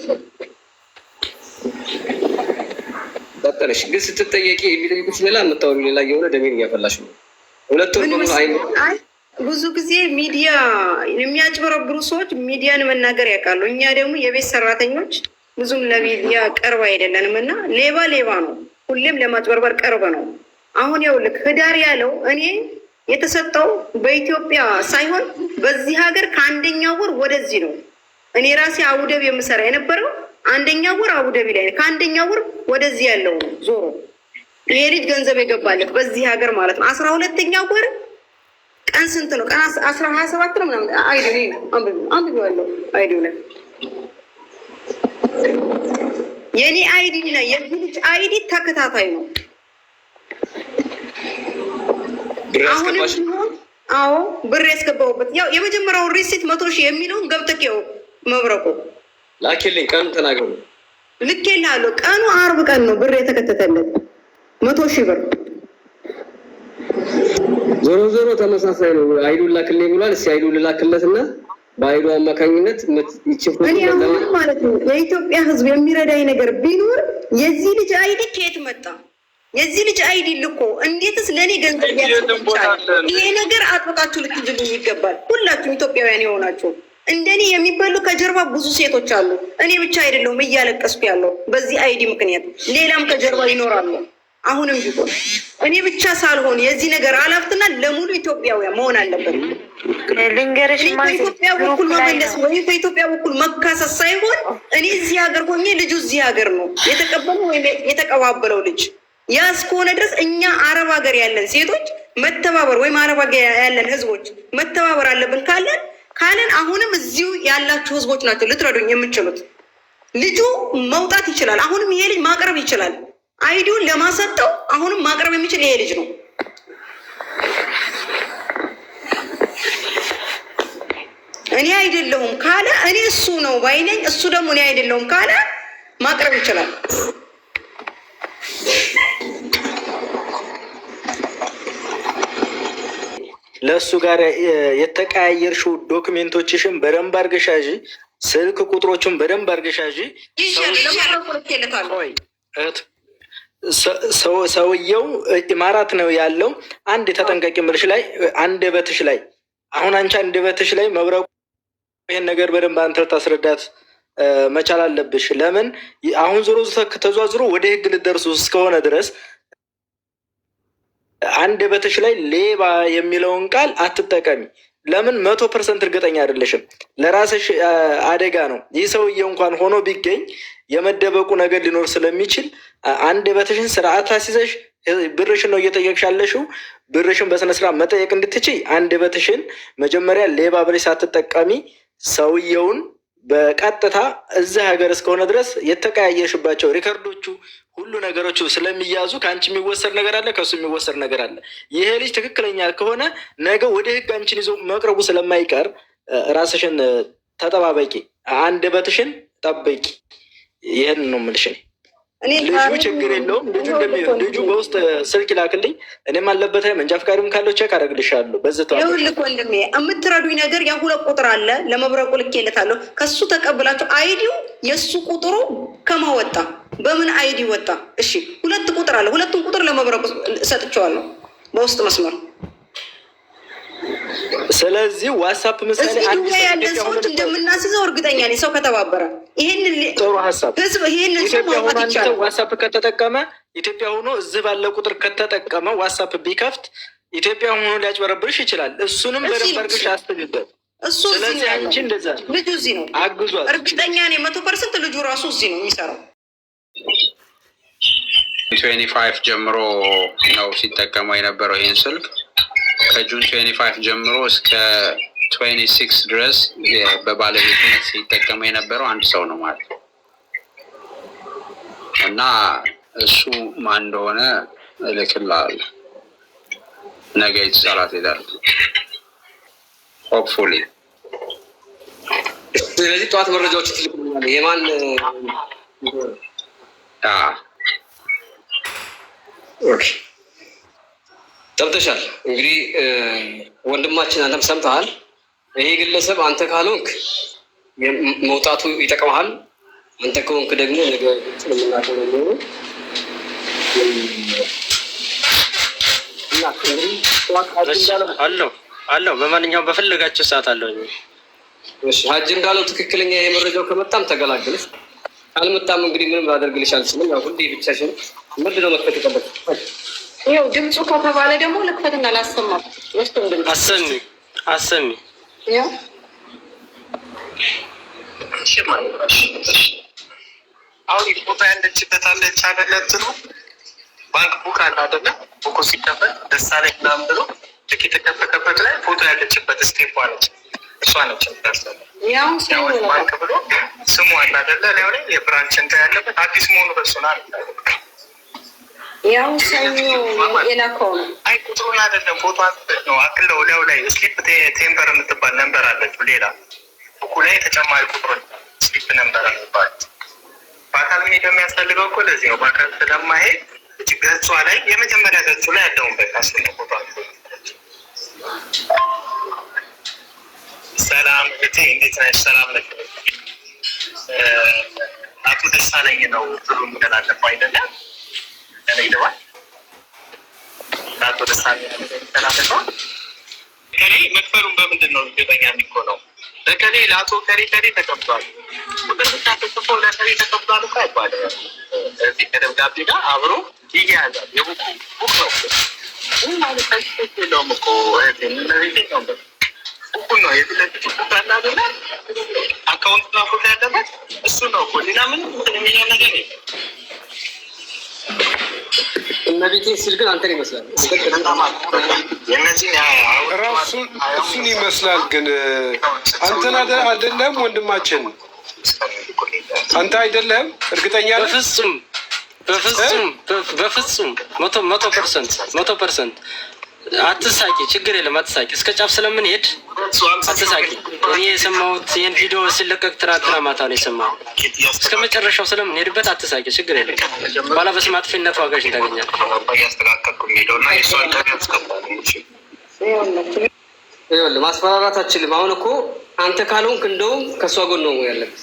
በጠለሽ ግን ስትጠየቂ የሚጠይቁሽ ሌላ የምታወሩ ሌላ የሆነ ደሜን እያፈላሽ ነው። ሁለቱም ብዙ ጊዜ ሚዲያ የሚያጭበረብሩ ሰዎች ሚዲያን መናገር ያውቃሉ። እኛ ደግሞ የቤት ሰራተኞች ብዙም ለሚዲያ ቅርብ አይደለንም እና ሌባ ነው። ሁሌም ለማጭበርበር ቅርብ ነው። አሁን ይኸውልህ ህዳር ያለው እኔ የተሰጠው በኢትዮጵያ ሳይሆን በዚህ ሀገር ከአንደኛው ወር ወደዚህ ነው። እኔ ራሴ አቡደቢ የምሰራ የነበረው አንደኛው ወር አቡደቢ ላይ ነው። ከአንደኛው ወር ወደዚህ ያለው ዞሮ ይሄ ልጅ ገንዘብ የገባለት በዚህ ሀገር ማለት ነው። 12ኛው ወር ቀን ስንት ነው? ቀን 27 ነው ምናምን አይዲ ነው። አንብቤ ያለው አይዲ ላይ የኔ አይዲ እና የዚህ ልጅ አይዲ ተከታታይ ነው። አዎ ብር ያስገባሁበት ያው የመጀመሪያው ሪሲት 100,000 የሚለውን ገብተህ መብረቁ ላኪልኝ። ቀኑ ተናገሩ። ልኬልሃለሁ። ቀኑ አርብ ቀን ነው ብር የተከተተለት 100,000 ብር። ዞሮ ተመሳሳይ ነው። አይዱን ላክልኝ ብሏል። እስኪ አይዱን ልላክለትና በአይዱ አማካኝነት ይችላል እኔ አሁን ማለት ነው የኢትዮጵያ ሕዝብ የሚረዳኝ ነገር ቢኖር የዚህ ልጅ አይዲ ከየት መጣ? የዚህ ልጅ አይዲ ልኮ እንዴትስ ለኔ ገንዘብ ያስፈልጋል? ይሄ ነገር አጥብቃችሁ ልትጅሉ ይገባል። ሁላችሁም ኢትዮጵያውያን የሆናችሁ እንደኔ የሚበሉ ከጀርባ ብዙ ሴቶች አሉ። እኔ ብቻ አይደለሁም እያለቀስኩ ያለው በዚህ አይዲ ምክንያት፣ ሌላም ከጀርባ ይኖራሉ። አሁንም ቢሆን እኔ ብቻ ሳልሆን የዚህ ነገር አላፍትና ለሙሉ ኢትዮጵያውያን መሆን አለበት። ልንገርሽ በኢትዮጵያ በኩል መመለስ ወይም በኢትዮጵያ በኩል መካሰስ ሳይሆን እኔ እዚህ ሀገር ሆኜ ልጁ እዚህ ሀገር ነው የተቀበለው ወይም የተቀባበለው ልጅ ያ እስከሆነ ድረስ እኛ አረብ ሀገር ያለን ሴቶች መተባበር ወይም አረብ ሀገር ያለን ህዝቦች መተባበር አለብን ካለን አሁንም እዚሁ ያላችሁ ህዝቦች ናቸው ልትረዱኝ የምችሉት። ልጁ መውጣት ይችላል። አሁንም ይሄ ልጅ ማቅረብ ይችላል። አይዲውን ለማሰጠው አሁንም ማቅረብ የሚችል ይሄ ልጅ ነው። እኔ አይደለሁም ካለ እኔ እሱ ነው ባይነኝ፣ እሱ ደግሞ እኔ አይደለሁም ካለ ማቅረብ ይችላል። ለእሱ ጋር የተቀያየርሽው ዶክሜንቶችሽን በደንብ አርገሻዥ፣ ስልክ ቁጥሮችን በደንብ አርገሻዥ። ሰውየው ኢማራት ነው ያለው። አንድ ተጠንቀቂ ምልሽ ላይ አንደበትሽ ላይ አሁን አንቺ አንደበትሽ ላይ መብረቁ ይሄን ነገር በደንብ አንተ ታስረዳት መቻል አለብሽ። ለምን አሁን ዞሮ ተዟዝሮ ወደ ህግ ልደርሱ እስከሆነ ድረስ አንደበትሽ ላይ ሌባ የሚለውን ቃል አትጠቀሚ። ለምን 100% እርግጠኛ አይደለሽም። ለራስሽ አደጋ ነው። ይህ ሰውዬ እንኳን ሆኖ ቢገኝ የመደበቁ ነገር ሊኖር ስለሚችል አንደበትሽን ስርዓት አስይዘሽ ብርሽን ነው እየጠየቅሽ ያለሽው። ብርሽን በስነስርዓት መጠየቅ እንድትችይ አንደበትሽን መጀመሪያ ሌባ ብለሽ ሳትጠቀሚ ሰውየውን በቀጥታ እዚህ ሀገር እስከሆነ ድረስ የተቀያየሽባቸው ሪከርዶቹ ሁሉ ነገሮቹ ስለሚያዙ ከአንቺ የሚወሰድ ነገር አለ፣ ከሱ የሚወሰድ ነገር አለ። ይሄ ልጅ ትክክለኛ ከሆነ ነገ ወደ ህግ አንቺን ይዞ መቅረቡ ስለማይቀር ራስሽን ተጠባበቂ፣ አንደበትሽን ጠብቂ። ይህን ነው የምልሽ። ልጁ ችግር የለውም። ልጁ በውስጥ ስልክ ይላክልኝ፣ እኔም አለበት መንጃ ፈቃድም ካለው ቼክ አደርግልሻለሁ። በዚህ ይኸውልህ ወንድሜ የምትረዱኝ ነገር ያ 2 ቁጥር አለ ለመብረቁ ልኬለታለሁ። ከሱ ተቀብላችሁ አይዲው የእሱ ቁጥሩ ከማወጣ በምን አይዲ ወጣ? እሺ 2 ቁጥር አለ። 2ቱን ቁጥር ለመብረቁ ሰጥቼዋለሁ በውስጥ መስመር። ስለዚህ ዋትስአፕ ምሳሌ አንድ ሰው ያለን ሰዎች እንደምናስይዘው እርግጠኛ ነኝ። ሰው ከተባበረ ይሄንን ጥሩ ሀሳብ ህዝብ ይሄንን ኢትዮጵያ ሆኖ ዋትስአፕ ከተጠቀመ ኢትዮጵያ ሆኖ እዚህ ባለ ቁጥር ከተጠቀመ ዋትስአፕ ቢከፍት ኢትዮጵያ ሆኖ ሊያጭበረብርሽ ይችላል። እሱንም በደንብ አድርገሽ አስብበት። ስለዚህ አንቺ እንደዛ ልጁ እዚህ ነው አግዟት። እርግጠኛ ነኝ 100% ልጁ ራሱ እዚህ ነው የሚሰራው። 25 ጀምሮ ነው ሲጠቀመው የነበረው ይህን ስልክ። ከጁን 25 ጀምሮ እስከ 26 ድረስ በባለቤትነት ሲጠቀመው የነበረው አንድ ሰው ነው ማለት ነው። እና እሱ ማን እንደሆነ እልክልሃለሁ። ነገ የተሰራት ሄዳል ሆፕፉሊ። ስለዚህ ጠዋት መረጃዎች ትልክልኛለህ። የማን ጠብተሻል። እንግዲህ ወንድማችን አንተም ሰምተሃል። ይሄ ግለሰብ አንተ ካልሆንክ መውጣቱ ይጠቅመሃል። አንተ ከሆንክ ደግሞ ነገ ስለምናቀው ነው አለው በማንኛውም በፈለጋችሁ ሰዓት አለው። እሺ ሀጅ እንዳለው ትክክለኛ የመረጃው ከመጣም ተገላገልሽ፣ አልመጣም እንግዲህ ምንም ላደርግልሽ አልችልም። ያው ሁሌ ብቻሽን ምንድነው መክፈት ይቀበል። ይኸው ድምፁ ከተባለ ደግሞ ልክፈትና ላሰማት አሰሚ ያው አሁን ቦታ ያለችበት አለች አይደለ? እንትኑ ባንክ ቡክ አለ አይደለ? ቡኩ ሲከፈት ደሳለኝ ምናምን ብሎ ልክ የተከፈተበት ላይ ፎቶ ያለችበት ስቴፕ አለች። እሷ ነች ምታሰለ ያው ባንክ ብሎ ስሙ አለ አይደለ? ሊያው ላይ የብራንች እንትን ያለበት አዲስ መሆኑ በሱ ነው። ያው ሰኞ የላከው ነው። አይ ቁጥሩን አይደለም ፎቶ ነው አክለው ሊያው ላይ ስሊፕ ቴምፐር የምትባል ነምበር አለች። ሌላ ቡኩ ላይ ተጨማሪ ቁጥሩ ስሊፕ ነምበር የሚባል በአካል ምን የሚያስፈልገው እኮ ለዚህ ነው። በአካል ስለማይሄድ ገጿ ላይ የመጀመሪያ ገጹ ላይ ያለውን በቃ ስለፎቶ ሰላም እቴ እንዴት ነሽ? ሰላም ነሽ? አቶ ደሳለኝ ነው ብሎ የሚገላለፈው አይደለም? ይደዋል አቶ ደሳለኝ ተላለፈው። ከኔ መክፈሉን በምንድን ነው እርግጠኛ የሚሆነው? በከሌ ለአቶ ከሌ ተቀብቷል ቁጥር ብቻ ተጽፎ ለከሌ ተቀብቷል እኮ አይባልም። እዚህ ከደብዳቤ ጋር አብሮ ይያያዛል። የቡኩ ቡክ ነው ማለት አይደለም እኮ ነው ቡኩ ነው የትለጥፍ ቡክ አለ አይደለ? አካውንት እና ፎቶ ያለበት እሱ ነው እኮ ሌላ ምን የሚለው ነገር የለም። እነቤቴ ስል ግን አንተን ይመስላል እሱን ይመስላል ግን አንተን አይደለም ወንድማችን፣ አንተ አይደለም እርግጠኛ ነህ? በፍጹም 100% አትሳቂ፣ ችግር የለም አትሳቂ። እስከ ጫፍ ስለምንሄድ አትሳቂ። እኔ የሰማሁት ይህን ቪዲዮ ሲለቀቅ ትናንትና ማታ ነው የሰማሁት። እስከ መጨረሻው ስለምንሄድበት አትሳቂ፣ ችግር የለም። በኋላ በስመ አጥፊነት ዋጋሽን ታገኛለህ። ማስፈራራት አችልም። አሁን እኮ አንተ ካልሆንክ እንደውም ከእሷ ጎን ነው ያለበት።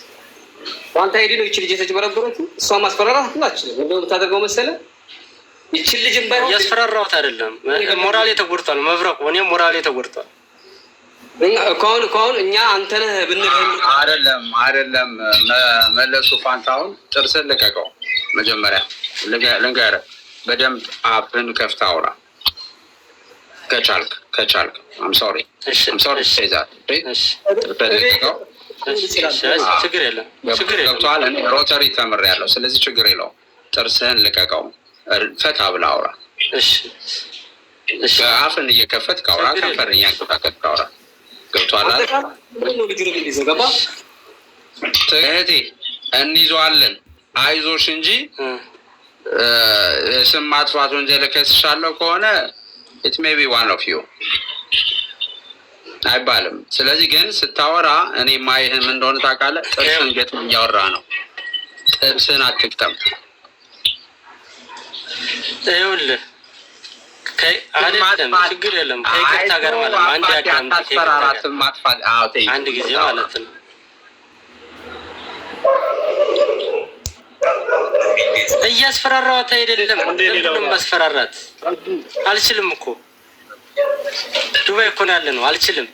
በአንተ ሄዲ ነው ይቺ ልጅ የተጭበረበረች። እሷ ማስፈራራት አትችልም። እንደውም ታደርገው መሰለህ ይችል ልጅም ባይሆን ያስፈራራሁት አይደለም። ሞራሌ ተጎድቷል። መብረቁ እኔም ሞራሌ ተጎድቷል። ከአሁን እኛ አንተ ነህ ብንል አይደለም መለሱ ፋንታሁን ጥርስን ልቀቀው። መጀመሪያ ልንገርህ በደንብ አፍን ከፍተህ አውራ ከቻልክ አም ሶሪ ሴዛር ችግር የለም ገብቶሃል። ሮተሪ ተምሬያለሁ። ስለዚህ ችግር የለውም። ጥርስህን ልቀቀው። ፈታ ብላ አውራ። አፍን እየከፈትክ አውራ። ከንፈርን እያንቀሳቀስክ አውራ። ገብቶሃል። እህቴ እንይዘዋለን፣ አይዞሽ እንጂ ስም ማጥፋት ወንጀል እከስሻለሁ ከሆነ ኢት ሜይ ቢ ዋን ኦፍ ዩ አይባልም። ስለዚህ ግን ስታወራ እኔ ማይህም እንደሆነ ታውቃለህ። ጥርስን ገጥም እያወራ ነው። ጥርስን አትግጠም። ይኸውልህ አይደለም ችግር የለም። ከይቅርታ ጋር ማለት አንድ አንድ ጊዜ ማለት ነው። እያስፈራራኋት አይደለም። ሁሉም ማስፈራራት አልችልም እኮ ዱባይ እኮ ነው ያለ ነው። አልችልም፣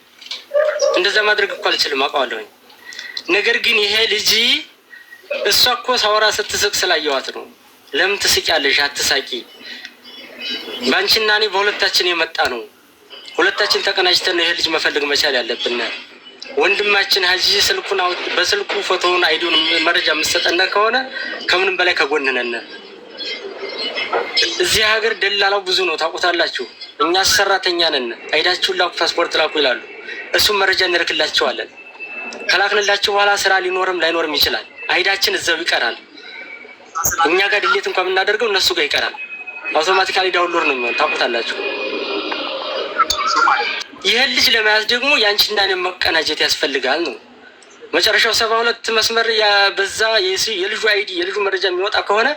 እንደዛ ማድረግ እኮ አልችልም፣ አውቀዋለሁኝ። ነገር ግን ይሄ ልጅ እሷ እኮ ሳወራ ስትስቅ ስላየዋት ነው። ለምን ትስቂያለሽ? አትሳቂ። ባንቺና እኔ በሁለታችን የመጣ ነው። ሁለታችን ተቀናጅተን ነው ይሄ ልጅ መፈለግ መቻል ያለብን። ወንድማችን ሀጂ ስልኩን በስልኩ ፎቶውን አይዲውን መረጃ የምትሰጠን ከሆነ ከምንም በላይ ከጎንነን። እዚህ ሀገር ደላላው ብዙ ነው ታውቁታላችሁ። እኛ ሰራተኛ ነን። አይዳችሁን ላኩ፣ ፓስፖርት ላኩ ይላሉ። እሱም መረጃ እንልክላቸዋለን። ከላክንላችሁ በኋላ ስራ ሊኖርም ላይኖርም ይችላል። አይዳችን እዛው ይቀራል። እኛ ጋር ድሌት እንኳን የምናደርገው እነሱ ጋር ይቀራል። አውቶማቲካሊ ዳውንሎድ ነው የሚሆን ታውቁታላችሁ። ይህን ልጅ ለመያዝ ደግሞ የአንቺና እኔ መቀናጀት ያስፈልጋል ነው። መጨረሻው 72 መስመር በዛ የልጁ አይዲ የልጁ መረጃ የሚወጣ ከሆነ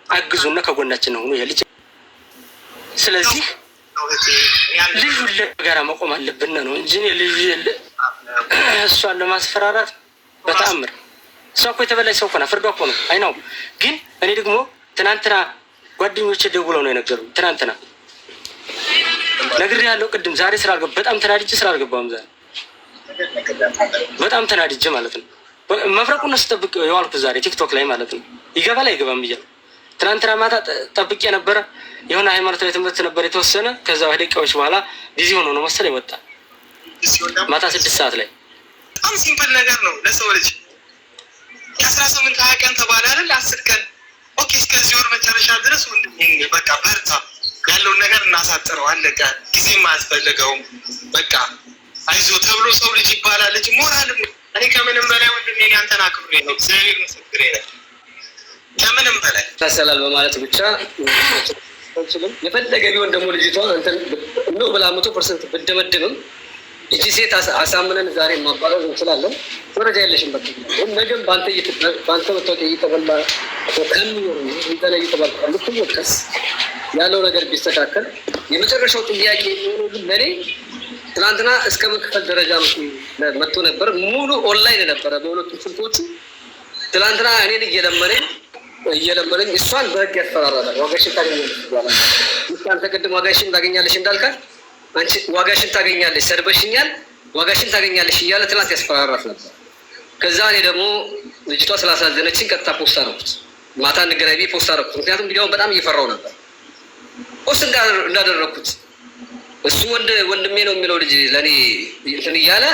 አግዙና ከጎናችን ነው ይሄ ልጅ። ስለዚህ ልጁን ለጋራ መቆም አለብን ነው እንጂ ልጅ እሷን ለማስፈራራት በተአምር እሷ እኮ የተበላች ሰው እኮ ናት። ፍርዷ እኮ ነው። አይ ነው። ግን እኔ ደግሞ ትናንትና ጓደኞቼ ደውለው ነው የነገሩኝ። ትናንትና ነግሬሃለሁ ቅድም። ዛሬ በጣም ተናድጄ ስላልገባሁም ዛሬ በጣም ተናድጄ ማለት ነው። መፍረቁን ነው ስጠብቅ የዋልኩት ዛሬ ቲክቶክ ላይ ማለት ነው። ይገባል አይገባም ብዬ ትናንትና ማታ ጠብቄ ነበረ። የሆነ ሃይማኖታዊ ትምህርት ነበር የተወሰነ። ከዛ ደቂቃዎች በኋላ ቢዚ ሆኖ ነው መሰለኝ ወጣ። ማታ 6 ሰዓት ላይ በጣም ሲምፕል ነገር ነው ለሰው ልጅ። የ18 20 ቀን ተባለ አይደል? 10 ቀን ኦኬ። እስከዚህ ወር መጨረሻ ድረስ ወንድሜ በቃ በርታ፣ ያለውን ነገር እናሳጥረው፣ አለቀ። ጊዜም አያስፈልገውም። በቃ አይዞ ተብሎ ሰው ልጅ ይባላል። ልጅ ሞራልም እኔ ከምንም በላይ ወንድሜ ያንተን አክብሬ ነው እግዚአብሔር ምስክሬ ነው። ከምንም በላይ ታሰላል በማለት ብቻ የፈለገ ቢሆን ደግሞ ልጅቷ አንተን ነው ብላ 100% ብደመድምም እቺ ሴት አሳምነን ዛሬ ማባረር እንችላለን። ወረጃ የለሽም። በቃ ነገም ባንተ ወጥቶ እየተበላ ከሚኖር እንተለይ ተባልኩ ልትወቀስ ያለው ነገር ቢስተካከል የመጨረሻው ጥያቄ የሚሆነው ግን ለኔ ትናንትና እስከ መክፈል ደረጃ መጥቶ ነበር። ሙሉ ኦንላይን ነበረ በሁለቱም ስልኮቹ። ትናንትና እኔን እየለመነኝ እሷን በህግ ያስፈራራታል። ዋጋሽን ታገኛለሽ ይባላል። አንተ ቅድም ዋጋሽን ታገኛለሽ እንዳልካት አንቺ ዋጋሽን ታገኛለሽ፣ ሰድበሽኛል፣ ዋጋሽን ታገኛለሽ እያለ ትናንት ያስፈራራት ነበር። ከዛ እኔ ደግሞ ልጅቷ ስላሳዘነችኝ ቀጥታ ፖስት አደረኩት። ማታ እንገናኝ ብዬ ፖስት አደረኩት። ምክንያቱም ቪዲዮውን በጣም እየፈራው ነበር። ፖስት እንዳደረኩት እሱ ወንድሜ ነው የሚለው ልጅ ለእኔ እንትን እያለ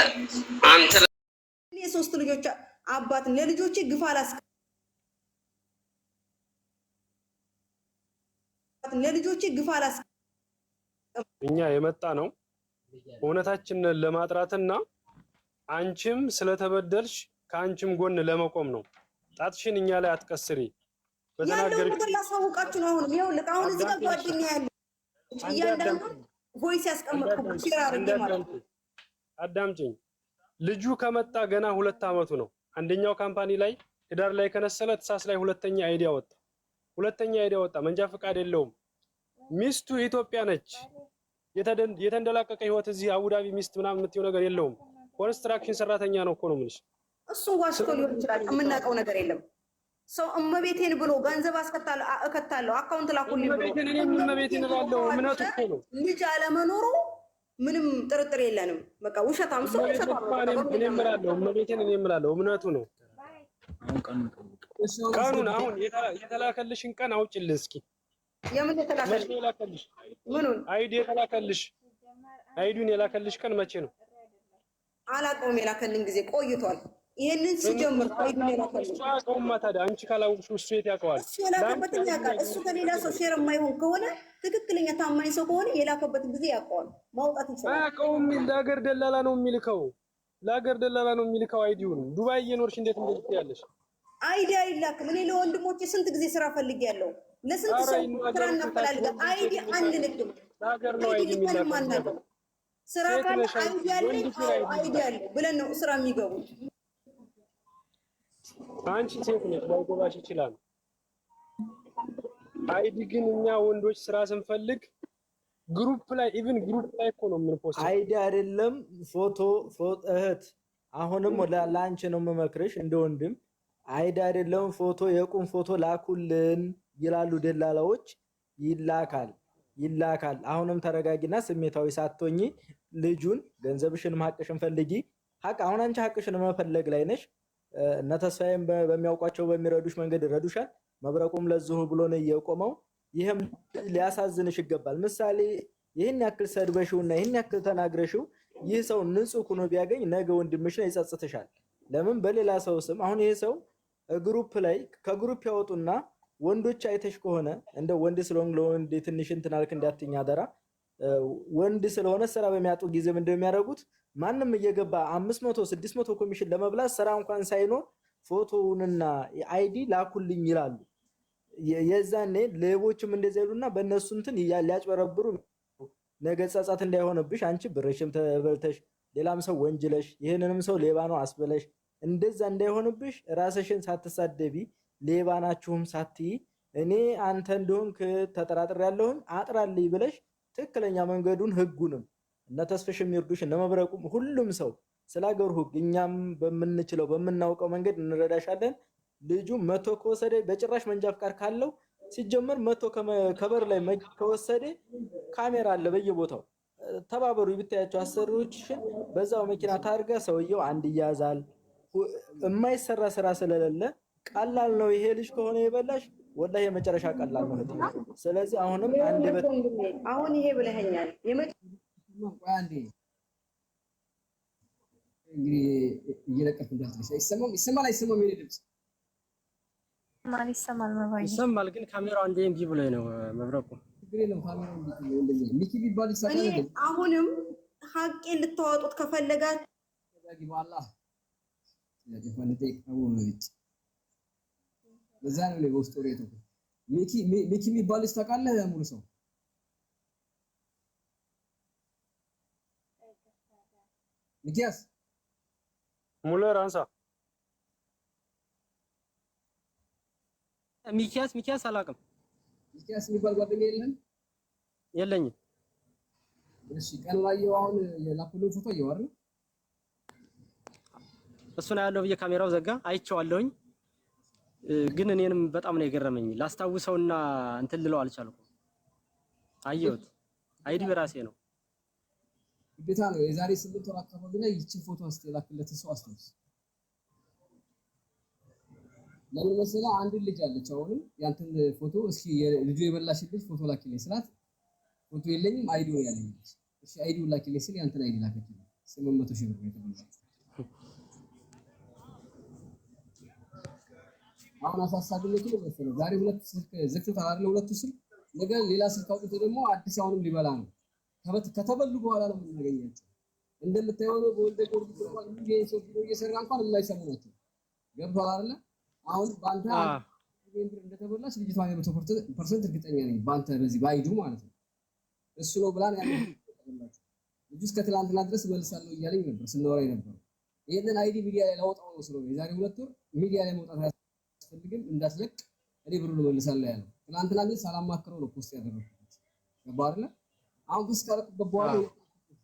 አንተ የሶስት ልጆች አባት ለልጆቼ ግፍ እኛ የመጣ ነው እውነታችንን ለማጥራትና አንቺም ስለተበደልሽ ከአንቺም ጎን ለመቆም ነው። ጣትሽን እኛ ላይ አትቀስሪ። በተናገር ላሳውቃችሁ ነው። አሁን ይኸውልህ አሁን እዚህ ጋር ጓደኛ ያለ እያንዳንዱ ቮይስ ያስቀመጥኩት ሲራ አድርጌ ማለት ነው። አዳምጪኝ። ልጁ ከመጣ ገና 2 አመቱ ነው። አንደኛው ካምፓኒ ላይ ህዳር ላይ ከነሰለ ተሳስ ላይ ሁለተኛ አይዲያ ወጣ። መንጃ ፈቃድ የለውም። ሚስቱ ኢትዮጵያ ነች። የተንደላቀቀ ህይወት እዚህ አቡዳቢ ሚስት ምናምን የምትይው ነገር የለውም። ኮንስትራክሽን ሰራተኛ ነው እኮ ነው የምልሽ። እሱን ዋሽቶ ሊሆን ይችላል። የምናውቀው ነገር የለም። ሰው እመቤቴን ብሎ ገንዘብ እከታለሁ አካውንት ላኩልኝ ብሎ እመቤቴን እላለሁ። እምነቱ እኮ ነው። ልጅ አለመኖሩ ምንም ጥርጥር የለንም። በቃ ውሸታም ሰው እኔ እምላለሁ እምነቱ ነው። ቀኑን አሁን የተላከልሽን ቀን አውጭልህ እስኪ። የምን የተላከልሽ? ምኑን አይዲ የተላከልሽ? አይዲውን የላከልሽ ቀን መቼ ነው? አላውቀውም። የላከልን ጊዜ ቆይቷል። ይሄንን ሲጀምር አይዲውን የላከልሽ አውቀውማ። ታዲያ አንቺ ካላወቅሽ እሱ የት ያውቀዋል? እሱ የላከበትን ያውቃል። እሱ ከሌላ ሰው ሼር የማይሆን ከሆነ ትክክለኛ ታማኝ ሰው ከሆነ የላከበትን ጊዜ ያውቀዋል። ማውጣት ይችላል። አያውቀውም። ለሀገር ደላላ ነው የሚልከው። አይዲውን ዱባይ እየኖርሽ እንዴት እንደዚህ ያለሽ? አይዲ አይላክም። እኔ ለወንድሞቼ ስንት ጊዜ ስራ ፈልጌያለሁ። ለስንት ሰው ስራ እናፈላልጋለን። አይዲ አንልክም። አይዲ ልከንም አናውቅም። ስራ ካለ አይዲ አለኝ አይዲ አለ ብለን ነው ስራ የሚገቡት። አንቺ ሴት ነሽ፣ ላይገባሽ ይችላል። አይዲ ግን እኛ ወንዶች ስራ ስንፈልግ ግሩፕ ላይ እኮ ነው የምንፖስተው። አይዲ አይደለም ፎቶ እህት፣ አሁንም ለአንቺ ነው የምመክርሽ እንደ ወንድም። አይዲ አይደለም ፎቶ፣ የቁም ፎቶ ላኩልን ይላሉ ደላላዎች። ይላካል። ይላካል። አሁንም ተረጋጊና ስሜታዊ ሳትሆኚ ልጁን ገንዘብሽን ሀቅሽን ፈልጊ። ሀቅ አሁን አንቺ ሀቅሽን መፈለግ ላይ ነሽ። እነ ተስፋዬም በሚያውቋቸው በሚረዱሽ መንገድ ይረዱሻል። መብረቁም ለዚሁ ብሎ ነው የቆመው። ይህም ሊያሳዝንሽ ይገባል። ምሳሌ ይህን ያክል ሰድበሽውና ይህን ያክል ተናግረሽው ይህ ሰው ንጹህ ሆኖ ቢያገኝ ነገ ወንድምሽ ነው ይጸጽትሻል። ለምን በሌላ ሰው ስም አሁን ይሄ ሰው ግሩፕ ላይ ከግሩፕ ያወጡና ወንዶች አይተሽ ከሆነ እንደ ወንድ ስለሆነ ለወንድ ትንሽ እንትን አልክ እንዳትኛ አደራ። ወንድ ስለሆነ ስራ በሚያጡ ጊዜ ምንድነው የሚያደርጉት? ማንም እየገባ 500 600 ኮሚሽን ለመብላት ስራ እንኳን ሳይኖር ፎቶውንና አይዲ ላኩልኝ ይላሉ። የዛኔ ሌቦችም እንደዚህ ያሉና በእነሱ እንትን ሊያጭበረብሩ ነገ ጸጸት እንዳይሆንብሽ አንቺ ብርሽም ተበልተሽ ሌላም ሰው ወንጅለሽ ይሄንንም ሰው ሌባ ነው አስበለሽ እንደዛ እንዳይሆንብሽ ራስሽን ሳትሳደቢ ሌባ ናችሁም ሳትይ እኔ አንተ እንደሆንክ ተጠራጥሬያለሁኝ አጥራልኝ ብለሽ ትክክለኛ መንገዱን ህጉንም እነ ተስፍሽም ይርዱሽ እነ መብረቁም ሁሉም ሰው ስላገሩ ህግ እኛም በምንችለው በምናውቀው መንገድ እንረዳሻለን። ልጁ መቶ ከወሰደ በጭራሽ መንጃ ፍቃድ ካለው ሲጀመር መቶ ከበር ላይ ከወሰደ ካሜራ አለ በየቦታው ተባበሩ ይብታያቸው አሰሪዎችሽን በዛው መኪና ታርጋ ሰውየው አንድ ይያዛል። የማይሰራ ስራ ስለሌለ ቀላል ነው። ይሄ ልጅ ከሆነ የበላሽ ወላሂ የመጨረሻ ቀላል ነው። ስለዚህ አሁንም አንድ አሁን ይሄ ብለኸኛል አንዴ እንግዲህ እየለቀኩ እንዳትልሽ ይሰማል አይሰማም? የኔ ድምጽ ማን ይሰማል? መባይ ይሰማል፣ ግን ካሜራው አንዴ እምቢ ብሎኝ ነው መብረቁ። ሚኪ ቢባል ይሰማል። አሁንም ሀቄን ልታወጡት ከፈለጋችሁ በአላህ በዛ ነው ለውስጥ ወሬቱ ሚኪ የሚባል ታውቃለህ? ሙሉ ሰው ሚኪያስ ሙለር አንሳ ሚኪያስ አላውቅም። ሚኪያስ የሚባል ጓደኛ የለኝም። እሺ ቀን ላይ አሁን የላኩልን ፎቶ እየዋረ እሱ ነው ያለው ብዬ ካሜራው ዘጋ አይቼዋለሁኝ። ግን እኔንም በጣም ነው የገረመኝ። ላስታውሰውና እንትን ልለው አልቻልኩም። አየሁት አይዲ በራሴ ነው ግዴታ ነው። የዛሬ 8 ወር አካባቢ ላይ ይቺ ፎቶ አስተላክለት ሰው አስታውስ። ለምን መሰለህ? አንድ ልጅ አለች አሁንም ያንተን ፎቶ እስኪ ልጁ የበላሽ ልጅ ፎቶ ላኪልኝ ስላት ፎቶ የለኝም አይዲ ነው ያለኝ። እሺ አይዲው ላኪልኝ ስል ያንተን አይዲ ላከችልኝ። 800 ሺህ ብር የተበላው አሁን አሳሳቢነቱ መሰለህ ዛሬ ሁለት ስልክ ዘግተው አይደል? ሁለቱ ስልክ ነገ ሌላ ስልክ አውጥቶ ደግሞ አዲስ አሁንም ሊበላ ነው። ከተበሉ በኋላ ነው የምናገኛቸው። እንደምታየው ነው በወልደ ጊዮርጊስ እንኳን ይሄ ሰው ቪዲዮ እየሰራ እንኳን የማይሰሙ ናቸው። ገብቷል አይደል? አሁን ባንተ ብር እንደተበላሽ ልጅቷ 100% እርግጠኛ ነኝ ባንተ በዚህ ባይዱ ማለት ነው። እሱ ነው ብላን ያለው ልጅ እስከ ትላንትና ድረስ መልሳለሁ እያለኝ ነበር ስናወራ ነበር። ይሄንን አይዲ ሚዲያ ላይ ላወጣው ነው ስለሆነ የዛሬ 2 ወር ሚዲያ ላይ መውጣት አያስፈልግም እንዳትለቅ እኔ ብሩን መልሳለሁ ያለው ትላንትና ግን ሳላማክረው ነው ፖስት ያደረኩት። ገባህ አይደል? አሁን ክስ ካረኩበት በኋላ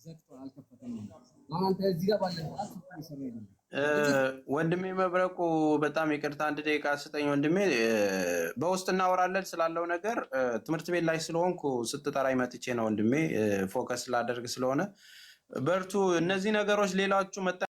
ዘግቷል አልከፈተም። አሁን አንተ እዚህ ጋር ባለበት ይሰራ ይደለም ወንድሜ መብረቁ በጣም ይቅርታ 1 ደቂቃ ስጠኝ ወንድሜ። በውስጥ እናወራለን ስላለው ነገር። ትምህርት ቤት ላይ ስለሆንኩ ስትጠራኝ መጥቼ ነው ወንድሜ ፎከስ ላደርግ ስለሆነ በርቱ። እነዚህ ነገሮች ሌላችሁ